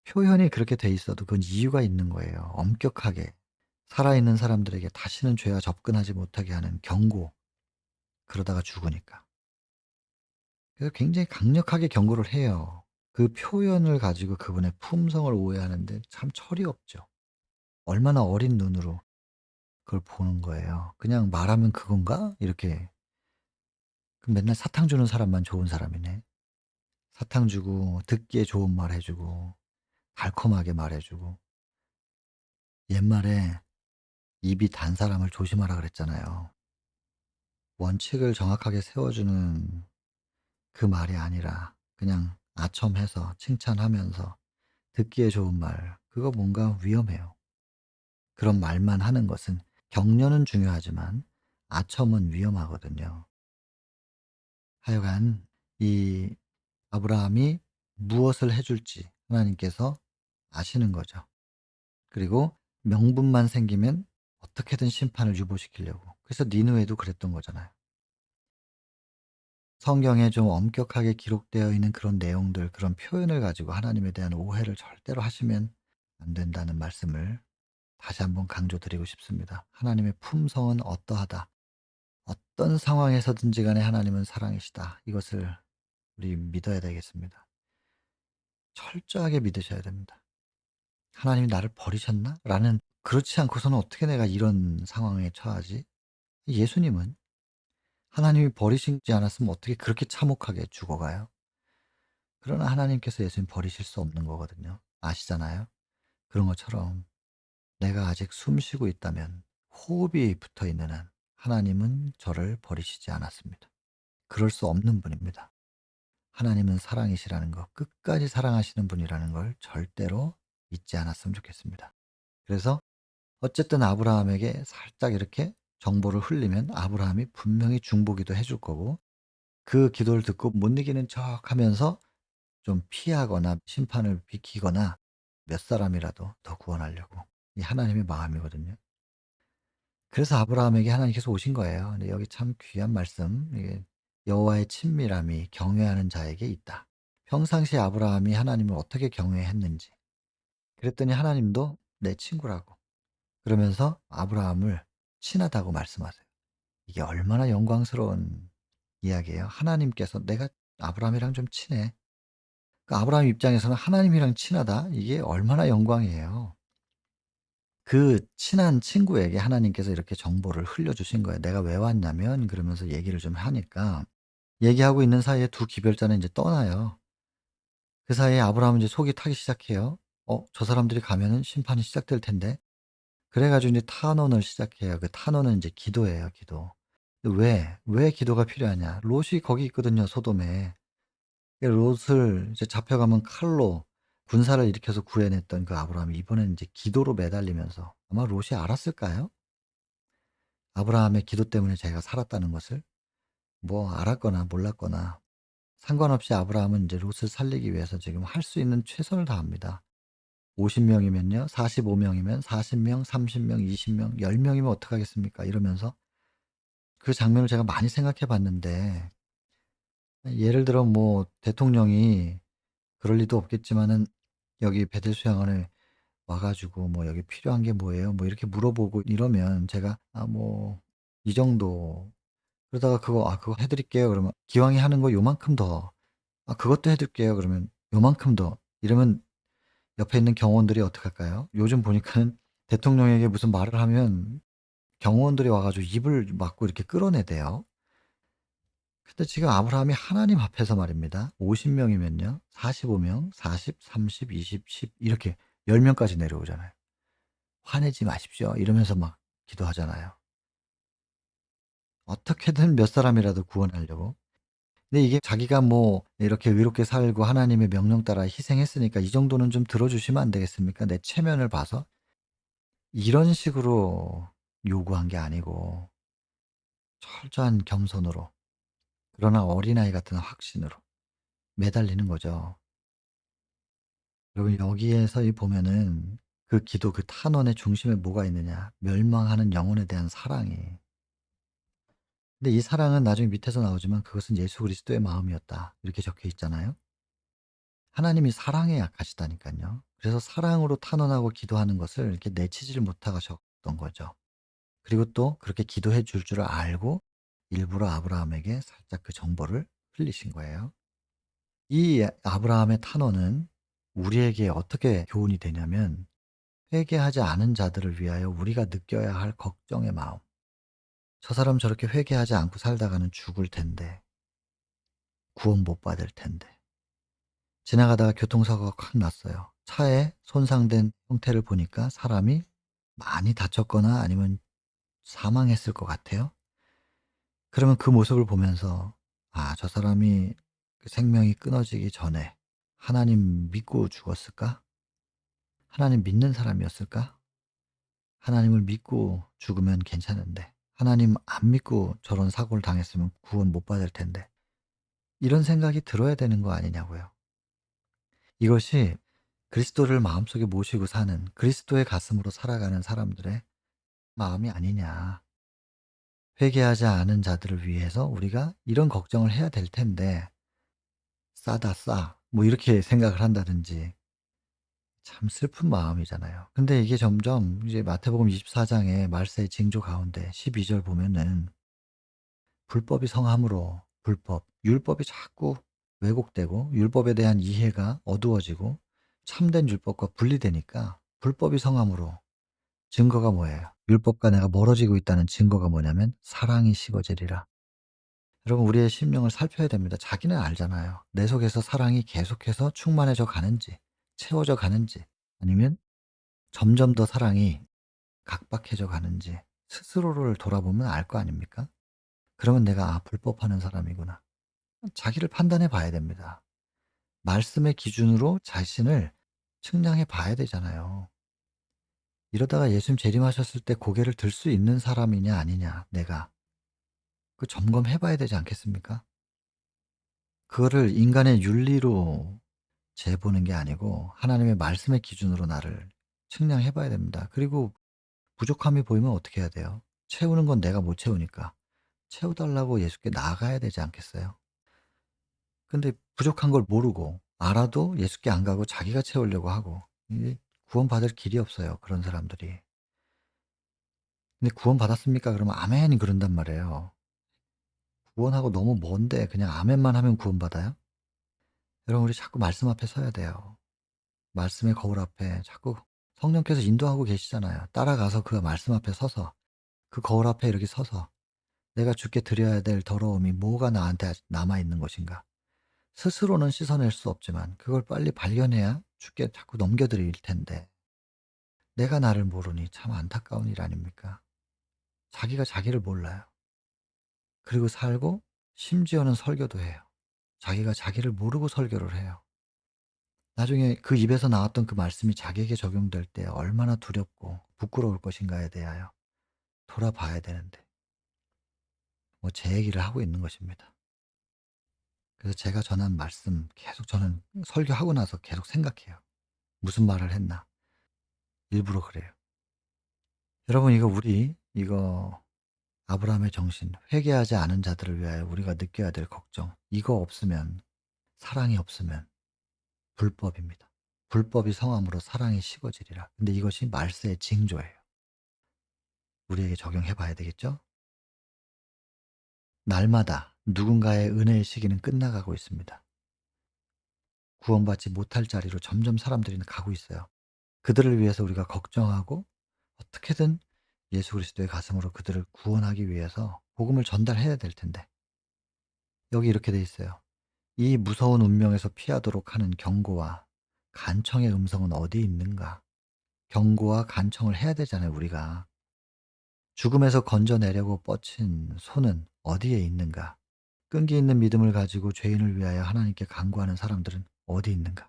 표현이 그렇게 돼 있어도 그건 이유가 있는 거예요. 엄격하게 살아있는 사람들에게 다시는 죄와 접근하지 못하게 하는 경고. 그러다가 죽으니까. 그래서 굉장히 강력하게 경고를 해요. 그 표현을 가지고 그분의 품성을 오해하는데 참 철이 없죠. 얼마나 어린 눈으로 그걸 보는 거예요. 그냥 '말하면 그건가?' 이렇게. 그럼 맨날 사탕 주는 사람만 좋은 사람이네. 사탕 주고 듣기에 좋은 말 해 주고 달콤하게 말해 주고. 옛말에 입이 단 사람을 조심하라 그랬잖아요. 원칙을 정확하게 세워 주는 그 말이 아니라 그냥 아첨해서 칭찬하면서 듣기에 좋은 말, 그거 뭔가 위험해요. 그런 말만 하는 것은, 격려는 중요하지만 아첨은 위험하거든요. 하여간 이 아브라함이 무엇을 해 줄지 하나님께서 아시는 거죠. 그리고 명분만 생기면 어떻게든 심판을 유보시키려고. 그래서 니느웨도 그랬던 거잖아요. 성경에 좀 엄격하게 기록되어 있는 그런 내용들, 그런 표현을 가지고 하나님에 대한 오해를 절대로 하시면 안 된다는 말씀을 다시 한번 강조드리고 싶습니다. 하나님의 품성은 어떠하다. 어떤 상황에서든지 간에 하나님은 사랑이시다. 이것을 우리 믿어야 되겠습니다. 철저하게 믿으셔야 됩니다. '하나님이 나를 버리셨나?' 라는, 그렇지 않고서는 어떻게 내가 이런 상황에 처하지? 예수님은 하나님이 버리시지 않았으면 어떻게 그렇게 참혹하게 죽어가요? 그러나 하나님께서 예수님 버리실 수 없는 거거든요. 아시잖아요. 그런 것처럼 내가 아직 숨 쉬고 있다면, 호흡이 붙어 있는 한 하나님은 저를 버리시지 않았습니다. 그럴 수 없는 분입니다. 하나님은 사랑이시라는 거, 끝까지 사랑하시는 분이라는 걸 절대로 잊지 않았으면 좋겠습니다. 그래서 어쨌든 아브라함에게 살짝 이렇게 정보를 흘리면 아브라함이 분명히 중보기도 해줄 거고, 그 기도를 듣고 못 이기는 척하면서 좀 피하거나 심판을 비키거나 몇 사람이라도 더 구원하려고, 이 하나님의 마음이거든요. 그래서 아브라함에게 하나님께서 오신 거예요. 근데 여기 참 귀한 말씀, 이게 여호와의 친밀함이 경외하는 자에게 있다. 평상시 아브라함이 하나님을 어떻게 경외했는지, 그랬더니 하나님도 내 친구라고 그러면서 아브라함을 친하다고 말씀하세요. 이게 얼마나 영광스러운 이야기예요. 하나님께서 내가 아브라함이랑 좀 친해. 그 아브라함 입장에서는 하나님이랑 친하다. 이게 얼마나 영광이에요. 그 친한 친구에게 하나님께서 이렇게 정보를 흘려주신 거예요. "내가 왜 왔냐면" 그러면서 얘기를 좀 하니까 얘기하고 있는 사이에 두 기별자는 인제 떠나요. 그 사이에 아브라함은 이제 속이 타기 시작해요. '저 사람들이 가면은 심판이 시작될 텐데.' 그래 가지고 인제 탄원을 시작해요. 그 탄원은 인제 기도예요, 기도. 왜 기도가 필요하냐. 롯이 거기 있거든요, 소돔에. 그 롯을 이제 잡혀가면 칼로 군사를 일으켜서 구해냈던 그 아브라함이 이번에는 인제 기도로 매달리면서 아마 롯이 알았을까요? 아브라함의 기도 때문에 자기가 살았다는 것을. 뭐 알았거나 몰랐거나 상관없이 아브라함은 인제 롯을 살리기 위해서 지금 할 수 있는 최선을 다합니다. 50 명이면요. 45 명이면 40 명, 30 명, 20 명, 10 명이면 어떡하겠습니까? 이러면서 그 장면을 제가 많이 생각해 봤는데 예를 들어 뭐 대통령이 그럴 리도 없겠지만은 여기 베델 수양원에 와 가지고 뭐 "여기 필요한 게 뭐예요?" 뭐 이렇게 물어보고 이러면 제가 뭐 이 정도 그러다가 그거 해 드릴게요." 그러면 기왕에 하는 거 요만큼 더. 그것도 해 드릴게요." 그러면 요만큼 더. 이러면 옆에 있는 경호원들이 어떡할까요? 요즘 보니까는 대통령에게 무슨 말을 하면 경호원들이 와 가지고 입을 막고 이렇게 끌어내대요. 근데 지금 아브라함이 하나님 앞에서 말입니다. 50 명이면요. 45 명, 40, 30, 20, 10 이렇게 10 명까지 내려오잖아요. "화내지 마십시오." 이러면서 막 기도하잖아요. 어떻게든 몇 사람이라도 구원하려고. 근데 이게 자기가 뭐 이렇게 의롭게 살고 하나님의 명령 따라 희생했으니까 이 정도는 좀 들어 주시면 안 되겠습니까? 내 체면을 봐서. 이런 식으로 요구한 게 아니고 철저한 겸손으로 그러나 어린아이 같은 확신으로 매달리는 거죠. 여러분 여기에서 이 보면은 그 기도 그 탄원의 중심에 뭐가 있느냐. 멸망하는 영혼에 대한 사랑이. 근데 이 사랑은 나중에 밑에서 나오지만 "그것은 예수 그리스도의 마음이었다." 이렇게 적혀 있잖아요. 하나님이 사랑에 약하시다니깐요. 그래서 사랑으로 탄원하고 기도하는 것을 이렇게 내치지를 못하셨던 거죠. 그리고 또 그렇게 기도해 줄 줄 알고 일부러 아브라함에게 살짝 그 정보를 흘리신 거예요. 이 아브라함의 탄원은 우리에게 어떻게 교훈이 되냐면 회개하지 않은 자들을 위하여 우리가 느껴야 할 걱정의 마음. 저 사람 저렇게 회개하지 않고 살다가는 죽을 텐데, 구원 못 받을 텐데. 지나가다가 교통사고가 콱 났어요. 차에 손상된 형태를 보니까 사람이 많이 다쳤거나 아니면 사망했을 것 같아요. 그러면 그 모습을 보면서 '아 저 사람이 그 생명이 끊어지기 전에 하나님 믿고 죽었을까? 하나님 믿는 사람이었을까? 하나님을 믿고 죽으면 괜찮은데 하나님 안 믿고 저런 사고를 당했으면 구원 못 받을 텐데.' 이런 생각이 들어야 되는 거 아니냐고요. 이것이 그리스도를 마음속에 모시고 사는 그리스도의 가슴으로 살아가는 사람들의 마음이 아니냐. 회개하지 않은 자들을 위해서 우리가 이런 걱정을 해야 될 텐데 싸다 싸. 뭐 이렇게 생각을 한다든지 참 슬픈 마음이잖아요. 근데 이게 점점 이제 마태복음 24 장의 말세의 징조 가운데 12절 보면은 불법이 성함으로 율법이 자꾸 왜곡되고 율법에 대한 이해가 어두워지고 참된 율법과 분리되니까 불법이 성함으로 증거가 뭐예요? 율법과 내가 멀어지고 있다는 증거가 뭐냐면 사랑이 식어지리라. 여러분 우리의 심령을 살펴야 됩니다. 자기는 알잖아요. 내 속에서 사랑이 계속해서 충만해져 가는지 채워져 가는지 아니면 점점 더 사랑이 각박해져 가는지 스스로를 돌아보면 알 거 아닙니까? 그러면 내가 '아 불법하는 사람이구나.' 자기를 판단해 봐야 됩니다. 말씀의 기준으로 자신을 측량해 봐야 되잖아요. 이러다가 예수님 재림하셨을 때 고개를 들 수 있는 사람이냐 아니냐 내가. 그 점검해 봐야 되지 않겠습니까? 그거를 인간의 윤리로 재보는 게 아니고 하나님의 말씀의 기준으로 나를 측량해 봐야 됩니다. 그리고 부족함이 보이면 어떻게 해야 돼요? 채우는 건 내가 못 채우니까 채워 달라고 예수께 나아가야 되지 않겠어요? 근데 부족한 걸 모르고 알아도 예수께 안 가고 자기가 채우려고 하고 이게 구원받을 길이 없어요, 그런 사람들이. 근데 "구원받았습니까?" 그러면 "아멘." 그런단 말이에요. 구원하고 너무 먼데 그냥 아멘만 하면 구원받아요? 여러분 우리 자꾸 말씀 앞에 서야 돼요. 말씀의 거울 앞에 자꾸 성령께서 인도하고 계시잖아요. 따라가서 그 말씀 앞에 서서 그 거울 앞에 이렇게 서서 '내가 주께 드려야 될 더러움이 뭐가 나한테 아직 남아 있는 것인가.' 스스로는 씻어낼 수 없지만 그걸 빨리 발견해야 주께 자꾸 넘겨 드릴 텐데 내가 나를 모르니 참 안타까운 일 아닙니까? 자기가 자기를 몰라요. 그리고 살고 심지어는 설교도 해요. 자기가 자기를 모르고 설교를 해요. 나중에 그 입에서 나왔던 그 말씀이 자기에게 적용될 때 얼마나 두렵고 부끄러울 것인가에 대하여 돌아봐야 되는데 뭐 제 얘기를 하고 있는 것입니다. 그래서 제가 전한 말씀 계속 저는 설교하고 나서 계속 생각해요. 무슨 말을 했나? 일부러 그래요. 여러분 이거 아브라함의 정신, 회개하지 않은 자들을 위하여 우리가 느껴야 될 걱정, 이거 없으면, 사랑이 없으면 불법입니다. 불법이 성함으로 사랑이 식어지리라. 근데 이것이 말세의 징조예요. 우리에게 적용해 봐야 되겠죠? 날마다 누군가의 은혜의 시기는 끝나가고 있습니다. 구원받지 못할 자리로 점점 사람들이 가고 있어요. 그들을 위해서 우리가 걱정하고 어떻게든 예수 그리스도의 가슴으로 그들을 구원하기 위해서 복음을 전달해야 될 텐데 여기 이렇게 돼 있어요. 이 무서운 운명에서 피하도록 하는 경고와 간청의 음성은 어디 있는가? 경고와 간청을 해야 되잖아요, 우리가. 죽음에서 건져내려고 뻗친 손은 어디에 있는가? 끈기 있는 믿음을 가지고 죄인을 위하여 하나님께 간구하는 사람들은 어디 있는가?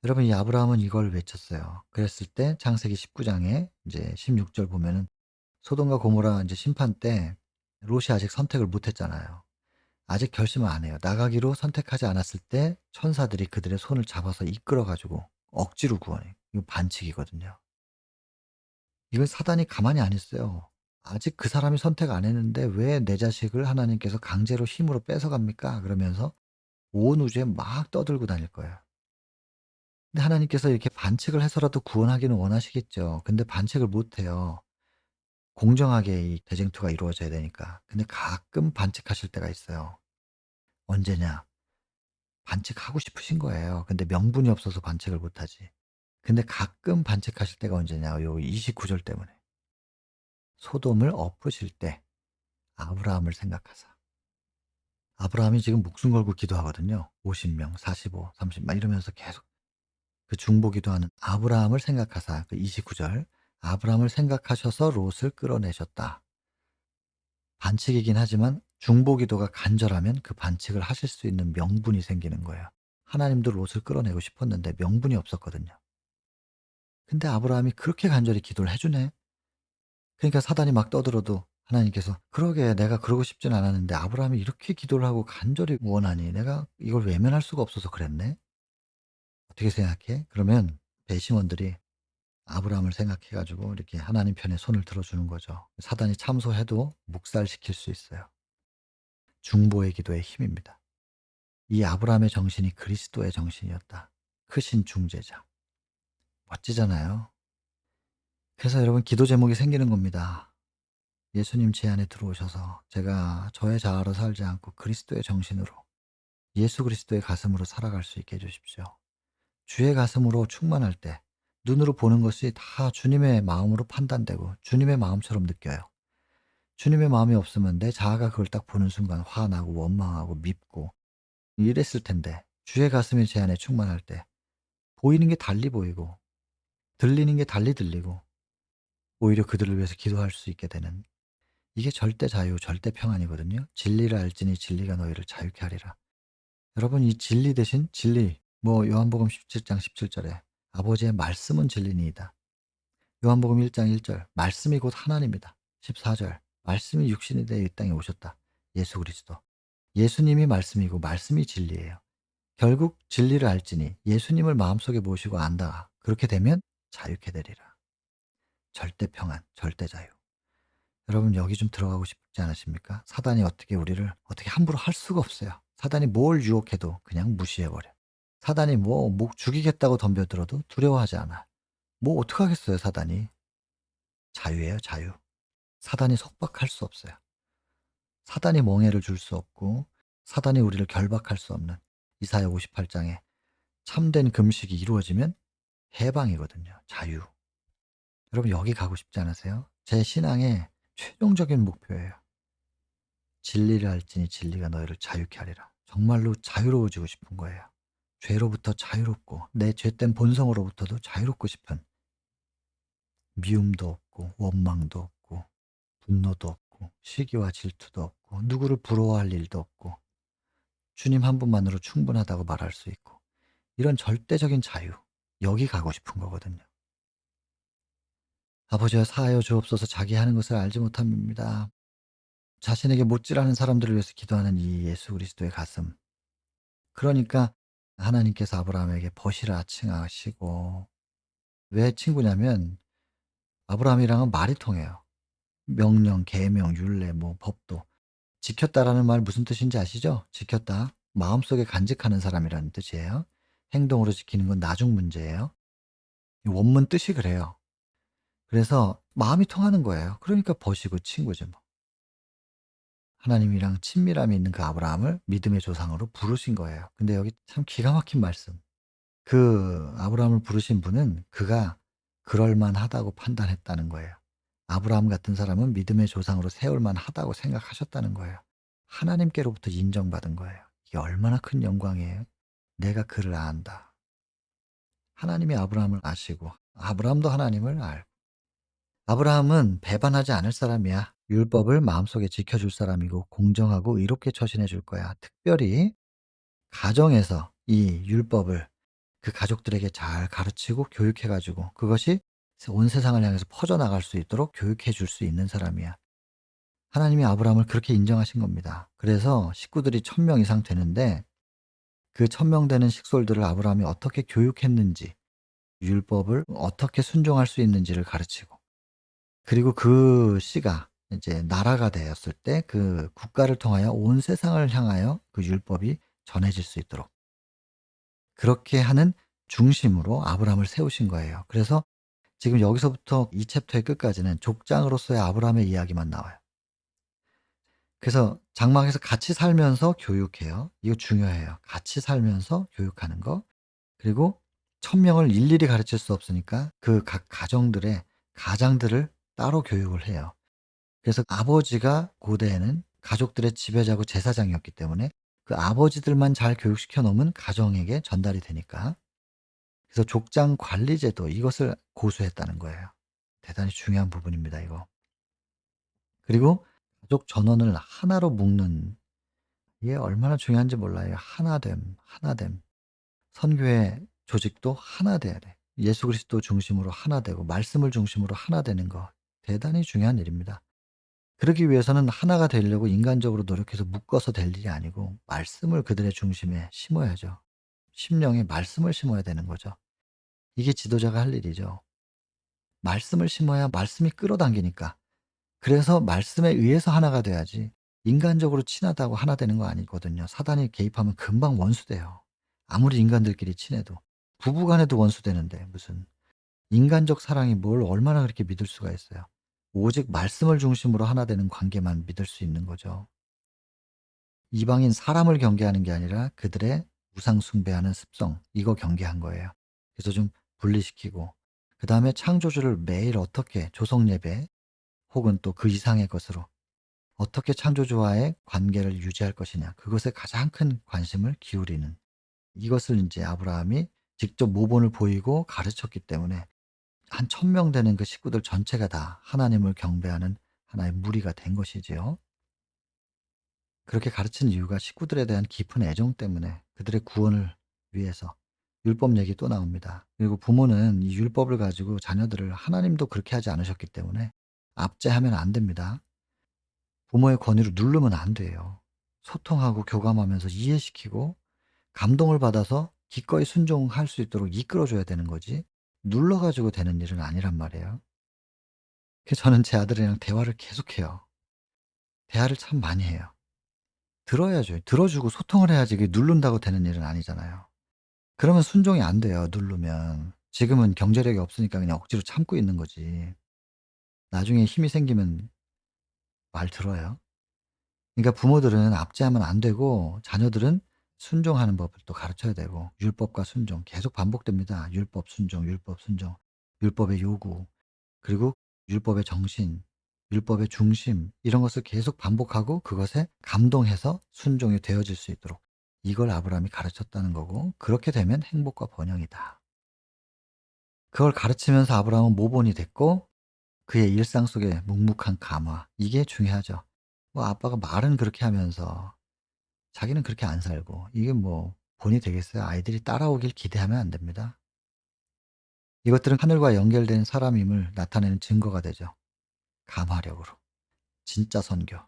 여러분 이 아브라함은 이걸 외쳤어요. 그랬을 때 창세기 19장에 이제 16절 보면은 소돔과 고모라 이제 심판 때 롯이 아직 선택을 못 했잖아요. 아직 결심을 안 해요. 나가기로 선택하지 않았을 때 천사들이 그들의 손을 잡아서 이끌어 가지고 억지로 구원해요. 이거 반칙이거든요. 이건 사단이 가만히 안 있어요. 아직 그 사람이 선택 안 했는데 왜 내 자식을 하나님께서 강제로 힘으로 뺏어갑니까? 그러면서 온 우주에 막 떠들고 다닐 거예요. 근데 하나님께서 이렇게 반칙을 해서라도 구원하기는 원하시겠죠. 근데 반칙을 못 해요. 공정하게 이 대쟁투가 이루어져야 되니까. 근데 가끔 반칙하실 때가 있어요. 언제냐? 반칙하고 싶으신 거예요. 근데 명분이 없어서 반칙을 못 하지. 근데 가끔 반칙하실 때가 언제냐? 요 29절 때문에. 소돔을 엎으실 때 아브라함을 생각하사. 아브라함이 지금 목숨 걸고 기도하거든요. 50명, 45, 30 막 이러면서 계속 그 중보 기도하는 아브라함을 생각하사 그 29절 아브라함을 생각하셔서 롯을 끌어내셨다. 반칙이긴 하지만 중보 기도가 간절하면 그 반칙을 하실 수 있는 명분이 생기는 거예요. 하나님도 롯을 끌어내고 싶었는데 명분이 없었거든요. 근데 아브라함이 그렇게 간절히 기도를 해 주네. 그러니까 사단이 막 떠들어도 하나님께서 "그러게 내가 그러고 싶진 않았는데 아브라함이 이렇게 기도를 하고 간절히 원하니 내가 이걸 외면할 수가 없어서 그랬네." 어떻게 생각해? 그러면 배심원들이 아브라함을 생각해 가지고 이렇게 하나님 편에 손을 들어 주는 거죠. 사단이 참소해도 묵살시킬 수 있어요. 중보의 기도의 힘입니다. 이 아브라함의 정신이 그리스도의 정신이었다. 크신 중재자. 멋지잖아요. 그래서 여러분 기도 제목이 생기는 겁니다. 예수님 제 안에 들어오셔서 제가 저의 자아로 살지 않고 그리스도의 정신으로 예수 그리스도의 가슴으로 살아갈 수 있게 해 주십시오. 주의 가슴으로 충만할 때 눈으로 보는 것이 다 주님의 마음으로 판단되고 주님의 마음처럼 느껴요. 주님의 마음이 없으면 내 자아가 그걸 딱 보는 순간 화나고 원망하고 밉고 이랬을 텐데 주의 가슴이 제 안에 충만할 때 보이는 게 달리 보이고 들리는 게 달리 들리고 오히려 그들을 위해서 기도할 수 있게 되는 이게 절대 자유, 절대 평안이거든요. 진리를 알지니 진리가 너희를 자유케 하리라. 여러분 이 진리 대신 진리 뭐 요한복음 17장 17절에 아버지의 말씀은 진리니이다. 요한복음 1장 1절 말씀이 곧 하나님이다. 14절 말씀이 육신이 되어 이 땅에 오셨다. 예수 그리스도. 예수님이 말씀이고 말씀이 진리예요. 결국 진리를 알지니 예수님을 마음속에 모시고 안다. 그렇게 되면 자유케 되리라. 절대 평안, 절대 자유. 여러분 여기 좀 들어가고 싶지 않으십니까? 사단이 어떻게 우리를 어떻게 함부로 할 수가 없어요. 사단이 뭘 유혹해도 그냥 무시해 버려. 사단이 뭐 목 죽이겠다고 덤벼들어도 두려워하지 않아. 뭐 어떡하겠어요, 사단이. 자유예요, 자유. 사단이 속박할 수 없어요. 사단이 멍해를 줄 수 없고 사단이 우리를 결박할 수 없는 이사야 58장에 참된 금식이 이루어지면 해방이거든요. 자유. 여러분 여기 가고 싶지 않으세요? 제 신앙의 최종적인 목표예요. 진리를 알지니 진리가 너희를 자유케 하리라. 정말로 자유로워지고 싶은 거예요. 죄로부터 자유롭고 내 죄된 본성으로부터도 자유롭고 싶은, 미움도 없고 원망도 없고 분노도 없고 시기와 질투도 없고 누구를 부러워할 일도 없고 주님 한 분만으로 충분하다고 말할 수 있고 이런 절대적인 자유, 여기 가고 싶은 거거든요. 아버지여 사하여 주옵소서. 자기 하는 것을 알지 못함입니다. 자신에게 못질하는 사람들을 위해서 기도하는 이 예수 그리스도의 가슴. 그러니까 하나님께서 아브라함에게 버시라 칭하시고, 왜 친구냐면 아브라함이랑은 말이 통해요. 명령, 계명, 율례, 뭐 법도 지켰다라는 말 무슨 뜻인지 아시죠? 지켰다. 마음속에 간직하는 사람이라는 뜻이에요. 행동으로 지키는 건 나중 문제예요. 이 원문 뜻이 그래요. 그래서 마음이 통하는 거예요. 그러니까 버시고 친구죠 뭐. 하나님이랑 친밀함이 있는 그 아브라함을 믿음의 조상으로 부르신 거예요. 근데 여기 참 기가 막힌 말씀. 그 아브라함을 부르신 분은 그가 그럴 만하다고 판단했다는 거예요. 아브라함 같은 사람은 믿음의 조상으로 세울 만하다고 생각하셨다는 거예요. 하나님께로부터 인정받은 거예요. 이게 얼마나 큰 영광이에요. 내가 그를 안다. 하나님이 아브라함을 아시고 아브라함도 하나님을 알고. 아브라함은 배반하지 않을 사람이야. 율법을 마음속에 지켜줄 사람이고 공정하고 의롭게 처신해 줄 거야. 특별히 가정에서 이 율법을 그 가족들에게 잘 가르치고 교육해 가지고 그것이 온 세상을 향해서 퍼져나갈 수 있도록 교육해 줄 수 있는 사람이야. 하나님이 아브라함을 그렇게 인정하신 겁니다. 그래서 식구들이 1000명 이상 되는데 그 1000명 되는 식솔들을 아브라함이 어떻게 교육했는지, 율법을 어떻게 순종할 수 있는지를 가르치고, 그리고 그 씨가 이제 나라가 되었을 때 그 국가를 통하여 온 세상을 향하여 그 율법이 전해질 수 있도록 그렇게 하는 중심으로 아브라함을 세우신 거예요. 그래서 지금 여기서부터 이 챕터의 끝까지는 족장으로서의 아브라함의 이야기만 나와요. 그래서 장막에서 같이 살면서 교육해요. 이거 중요해요. 같이 살면서 교육하는 거. 그리고 1000명을 일일이 가르칠 수 없으니까 그 각 가정들의 가장들을 따로 교육을 해요. 그래서 아버지가 고대에는 가족들의 지배자고 제사장이었기 때문에 그 아버지들만 잘 교육시켜 놓으면 가정에게 전달이 되니까. 그래서 족장 관리 제도, 이것을 고수했다는 거예요. 대단히 중요한 부분입니다, 이거. 그리고 가족 전원을 하나로 묶는, 이게 얼마나 중요한지 몰라요. 하나됨, 하나됨. 선교의 조직도 하나 돼야 돼. 예수 그리스도 중심으로 하나 되고 말씀을 중심으로 하나 되는 거 대단히 중요한 일입니다. 그러기 위해서는 하나가 되려고 인간적으로 노력해서 묶어서 될 일이 아니고 말씀을 그들의 중심에 심어야죠. 심령에 말씀을 심어야 되는 거죠. 이게 지도자가 할 일이죠. 말씀을 심어야 말씀이 끌어당기니까. 그래서 말씀에 의해서 하나가 돼야지 인간적으로 친하다고 하나 되는 거 아니거든요. 사단이 개입하면 금방 원수돼요. 아무리 인간들끼리 친해도. 부부 간에도 원수되는데 무슨 인간적 사랑이 뭘 얼마나 그렇게 믿을 수가 있어요. 오직 말씀을 중심으로 하나 되는 관계만 믿을 수 있는 거죠. 이방인 사람을 경계하는 게 아니라 그들의 우상 숭배하는 습성, 이거 경계한 거예요. 그래서 좀 분리시키고 그다음에 창조주를 매일 어떻게 조성 예배 혹은 또 그 이상의 것으로 어떻게 창조주와의 관계를 유지할 것이냐, 그것에 가장 큰 관심을 기울이는, 이것을 이제 아브라함이 직접 모본을 보이고 가르쳤기 때문에 한 1000명 되는 그 식구들 전체가 다 하나님을 경배하는 하나의 무리가 된 것이지요. 그렇게 가르친 이유가 식구들에 대한 깊은 애정 때문에, 그들의 구원을 위해서. 율법 얘기 또 나옵니다. 그리고 부모는 이 율법을 가지고 자녀들을, 하나님도 그렇게 하지 않으셨기 때문에 압제하면 안 됩니다. 부모의 권위로 누르면 안 돼요. 소통하고 교감하면서 이해시키고 감동을 받아서 기꺼이 순종할 수 있도록 이끌어 줘야 되는 거지 눌러 가지고 되는 일은 아니란 말이에요. 그래서 저는 제 아들이랑 대화를 계속해요. 대화를 참 많이 해요. 들어야죠. 들어 주고 소통을 해야지, 이게 누른다고 되는 일은 아니잖아요. 그러면 순종이 안 돼요, 누르면. 지금은 경제력이 없으니까 그냥 억지로 참고 있는 거지. 나중에 힘이 생기면 말 들어요. 그러니까 부모들은 압제하면 안 되고 자녀들은 순종하는 법을 또 가르쳐야 되고 율법과 순종 계속 반복됩니다. 율법 순종, 율법 순종, 율법의 요구 그리고 율법의 정신, 율법의 중심 이런 것을 계속 반복하고 그것에 감동해서 순종이 되어질 수 있도록 이걸 아브라함이 가르쳤다는 거고 그렇게 되면 행복과 번영이다. 그걸 가르치면서 아브라함은 모본이 됐고 그의 일상 속에 묵묵한 감화 이게 중요하죠. 뭐 아빠가 말은 그렇게 하면서 자기는 그렇게 안 살고 이게 뭐 본이 되겠어요? 아이들이 따라오길 기대하면 안 됩니다. 이것들은 하늘과 연결된 사람임을 나타내는 증거가 되죠. 감화력으로. 진짜 선교,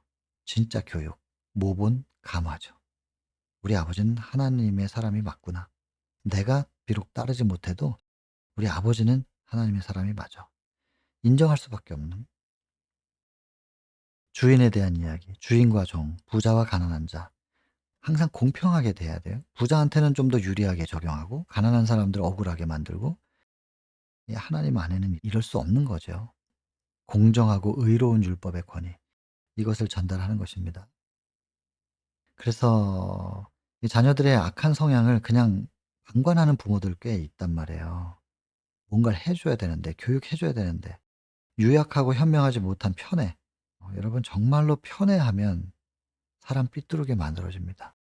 진짜 교육, 모본 감화죠. 우리 아버지는 하나님의 사람이 맞구나. 내가 비록 따르지 못해도 우리 아버지는 하나님의 사람이 맞아. 인정할 수밖에 없는 주인에 대한 이야기, 주인과 종, 부자와 가난한 자. 항상 공평하게 돼야 돼요. 부자한테는 좀 더 유리하게 적용하고 가난한 사람들을 억울하게 만들고 이 하나님 안에는 이럴 수 없는 거죠. 공정하고 의로운 율법의 권위 이것을 전달하는 것입니다. 그래서 이 자녀들의 악한 성향을 그냥 방관하는 부모들 꽤 있단 말이에요. 뭔가를 해 줘야 되는데 교육해 줘야 되는데 유약하고 현명하지 못한 편애. 여러분 정말로 편애하면 사람 삐뚤게 만들어집니다.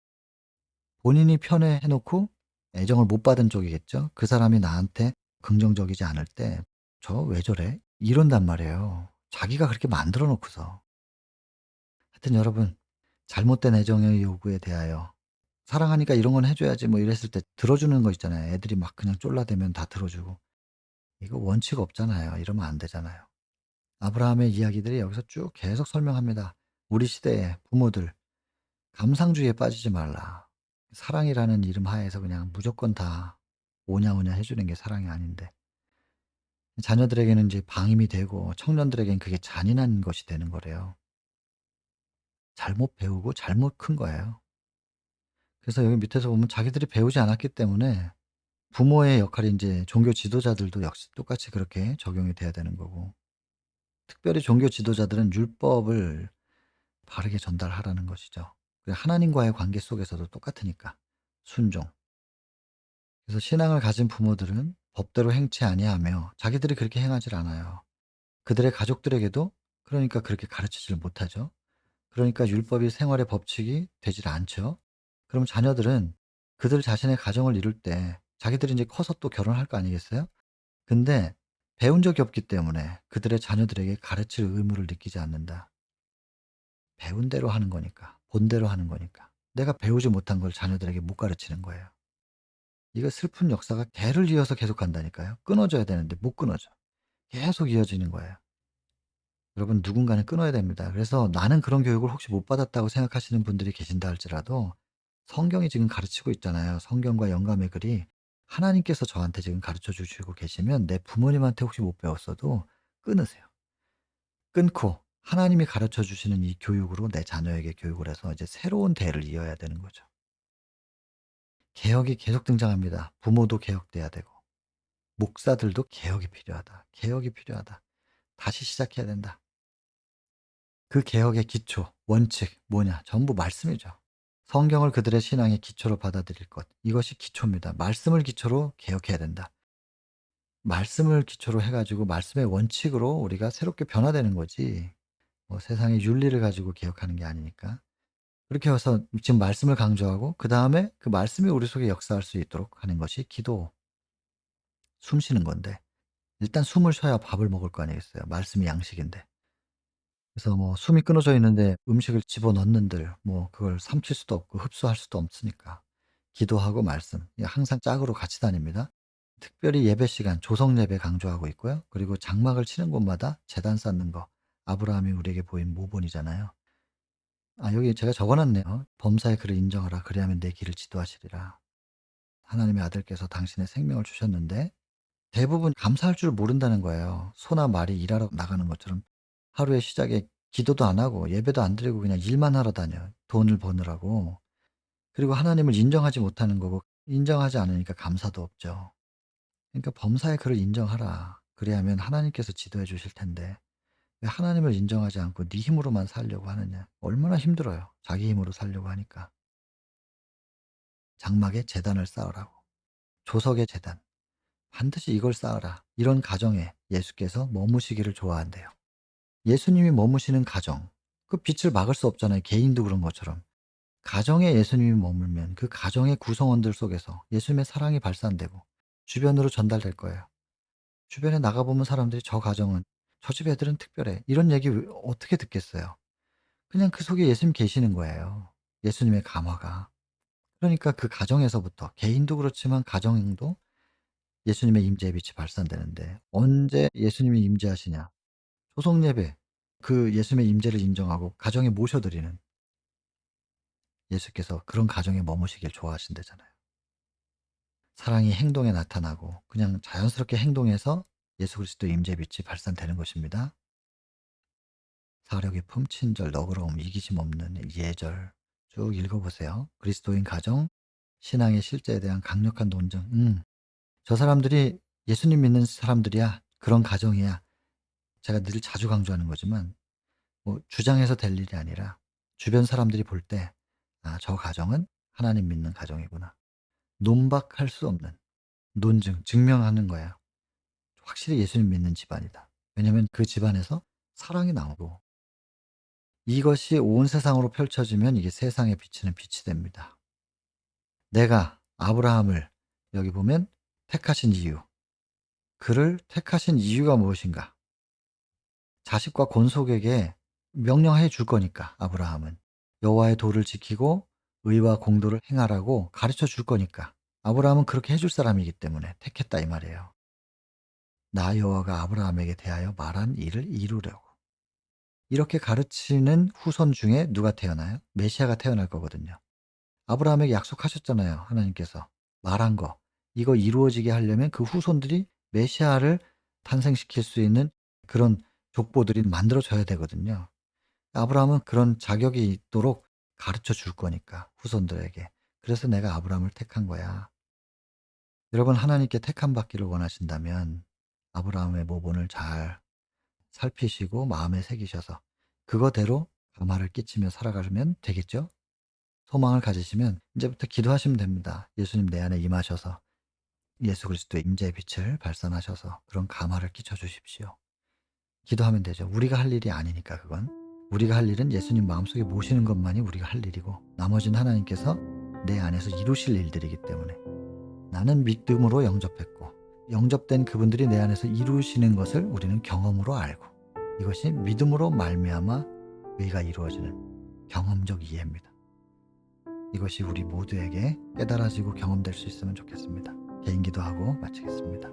본인이 편애해 놓고 애정을 못 받은 쪽이겠죠. 그 사람이 나한테 긍정적이지 않을 때 "저 왜 저래?" 이런단 말이에요. 자기가 그렇게 만들어 놓고서. 하여튼 여러분 잘못된 애정의 요구에 대하여 "사랑하니까 이런 건 해 줘야지." 뭐 이랬을 때 들어주는 거 있잖아요. 애들이 막 그냥 쫄라대면 다 들어주고. 이거 원칙 없잖아요. 이러면 안 되잖아요. 아브라함의 이야기들이 여기서 쭉 계속 설명합니다. 우리 시대의 부모들 감상주의에 빠지지 말라. 사랑이라는 이름 하에서 그냥 무조건 다 오냐오냐 해 주는 게 사랑이 아닌데 자녀들에게는 이제 방임이 되고 청년들에겐 그게 잔인한 것이 되는 거래요. 잘못 배우고 잘못 큰 거예요. 그래서 여기 밑에서 보면 자기들이 배우지 않았기 때문에 부모의 역할이 인제 종교 지도자들도 역시 똑같이 그렇게 적용이 돼야 되는 거고 특별히 종교 지도자들은 율법을 바르게 전달하라는 것이죠. 그 하나님과의 관계 속에서도 똑같으니까. 순종. 그래서 신앙을 가진 부모들은 법대로 행치 아니하며 자기들이 그렇게 행하질 않아요. 그들의 가족들에게도 그러니까 그렇게 가르치지를 못하죠. 그러니까 율법이 생활의 법칙이 되질 않죠. 그럼 자녀들은 그들 자신의 가정을 이룰 때 자기들이 인제 커서 또 결혼할 거 아니겠어요? 근데 배운 적이 없기 때문에 그들의 자녀들에게 가르칠 의무를 느끼지 않는다. 배운 대로 하는 거니까. 본대로 하는 거니까. 내가 배우지 못한 걸 자녀들에게 못 가르치는 거예요. 이거 슬픈 역사가 대를 이어서 계속 간다니까요. 끊어져야 되는데 못 끊어져. 계속 이어지는 거예요. 여러분 누군가는 끊어야 됩니다. 그래서 나는 그런 교육을 혹시 못 받았다고 생각하시는 분들이 계신다 할지라도 성경이 지금 가르치고 있잖아요. 성경과 영감의 글이 하나님께서 저한테 지금 가르쳐 주시고 계시면 내 부모님한테 혹시 못 배웠어도 끊으세요. 끊고 하나님이 가르쳐 주시는 이 교육으로 내 자녀에게 교육을 해서 이제 새로운 대를 이어야 되는 거죠. 개혁이 계속 등장합니다. 부모도 개혁돼야 되고 목사들도 개혁이 필요하다. 개혁이 필요하다. 다시 시작해야 된다. 그 개혁의 기초, 원칙 뭐냐? 전부 말씀이죠. 성경을 그들의 신앙의 기초로 받아들일 것. 이것이 기초입니다. 말씀을 기초로 개혁해야 된다. 말씀을 기초로 해 가지고 말씀의 원칙으로 우리가 새롭게 변화되는 거지 뭐 세상의 윤리를 가지고 개혁하는 게 아니니까. 그렇게 해서 지금 말씀을 강조하고 그다음에 그 말씀이 우리 속에 역사할 수 있도록 하는 것이 기도, 숨 쉬는 건데 일단 숨을 쉬어야 밥을 먹을 거 아니겠어요. 말씀이 양식인데. 그래서 뭐 숨이 끊어져 있는데 음식을 집어넣는들 뭐 그걸 삼킬 수도 없고 흡수할 수도 없으니까 기도하고 말씀 이게 항상 짝으로 같이 다닙니다. 특별히 예배 시간 조성 예배 강조하고 있고요. 그리고 장막을 치는 곳마다 제단 쌓는 거 아브라함이 우리에게 보인 모본이잖아요. 아 여기 제가 적어 놨네요. "범사의 그를 인정하라. 그리하면 내 길을 지도하시리라." 하나님의 아들께서 당신의 생명을 주셨는데 대부분 감사할 줄 모른다는 거예요. 소나 말이 일하러 나가는 것처럼 하루의 시작에 기도도 안 하고 예배도 안 드리고 그냥 일만 하러 다녀요, 돈을 버느라고. 그리고 하나님을 인정하지 못하는 거고 인정하지 않으니까 감사도 없죠. 그러니까 범사의 그를 인정하라. 그리하면 하나님께서 지도해 주실 텐데 왜 하나님을 인정하지 않고 네 힘으로만 살려고 하느냐. 얼마나 힘들어요, 자기 힘으로 살려고 하니까. 장막에 제단을 쌓으라고. 조석의 제단. 반드시 이걸 쌓으라. 이런 가정에 예수께서 머무시기를 좋아한대요. 예수님이 머무시는 가정. 그 빛을 막을 수 없잖아요. 개인도 그런 것처럼. 가정에 예수님이 머물면 그 가정의 구성원들 속에서 예수님의 사랑이 발산되고 주변으로 전달될 거예요. 주변에 나가보면 사람들이 저 가정은, 저 집 애들은 특별해. 이런 얘기 어떻게 듣겠어요? 그냥 그 속에 예수님 계시는 거예요. 예수님의 감화가. 그러니까 그 가정에서부터, 개인도 그렇지만 가정도 예수님의 임재의 빛이 발산되는데, 언제 예수님이 임재하시냐? 초성예배, 그 예수님의 임재를 인정하고 가정에 모셔드리는, 예수께서 그런 가정에 머무시길 좋아하신대잖아요. 사랑이 행동에 나타나고 그냥 자연스럽게 행동해서 예수 그리스도의 임재의 빛이 발산되는 것입니다. 사려 깊음, 친절, 너그러움, 이기심 없는 예절 쭉 읽어보세요. 그리스도인 가정, 신앙의 실제에 대한 강력한 논증. 저 사람들이 예수님 믿는 사람들이야. 그런 가정이야. 제가 늘 자주 강조하는 거지만 뭐 주장해서 될 일이 아니라 주변 사람들이 볼 때, 아, 저 가정은 하나님 믿는 가정이구나. 논박할 수 없는 논증, 증명하는 거예요. 확실히 예수님 믿는 집안이다. 왜냐하면 그 집안에서 사랑이 나오고, 이것이 온 세상으로 펼쳐지면 이게 세상에 비치는 빛이 됩니다. 내가 아브라함을 여기 보면 택하신 이유, 그를 택하신 이유가 무엇인가? 자식과 권속에게 명령해 줄 거니까. 아브라함은 여호와의 도를 지키고 의와 공도를 행하라고 가르쳐 줄 거니까. 아브라함은 그렇게 해줄 사람이기 때문에 택했다 이 말이에요. 나 여호와가 아브라함에게 대하여 말한 일을 이루려고. 이렇게 가르치는 후손 중에 누가 태어나요? 메시아가 태어날 거거든요. 아브라함에게 약속하셨잖아요. 하나님께서 말한 거, 이거 이루어지게 하려면 그 후손들이 메시아를 탄생시킬 수 있는 그런 족보들이 만들어져야 되거든요. 아브라함은 그런 자격이 있도록 가르쳐 줄 거니까, 후손들에게. 그래서 내가 아브라함을 택한 거야. 여러분, 하나님께 택함 받기를 원하신다면 아브라함의 모본을 잘 살피시고 마음에 새기셔서 그거대로 감화를 끼치며 살아가면 되겠죠? 소망을 가지시면 이제부터 기도하시면 됩니다. 예수님 내 안에 임하셔서 예수 그리스도의 임재의 빛을 발산하셔서 그런 감화를 끼쳐 주십시오. 기도하면 되죠. 우리가 할 일이 아니니까 그건. 우리가 할 일은 예수님 마음속에 모시는 것만이 우리가 할 일이고, 나머지는 하나님께서 내 안에서 이루실 일들이기 때문에, 나는 믿음으로 영접했고 영접된 그분들이 내 안에서 이루시는 것을 우리는 경험으로 알고, 이것이 믿음으로 말미암아 의가 이루어지는 경험적 이해입니다. 이것이 우리 모두에게 깨달아지고 경험될 수 있으면 좋겠습니다. 개인 기도하고 마치겠습니다.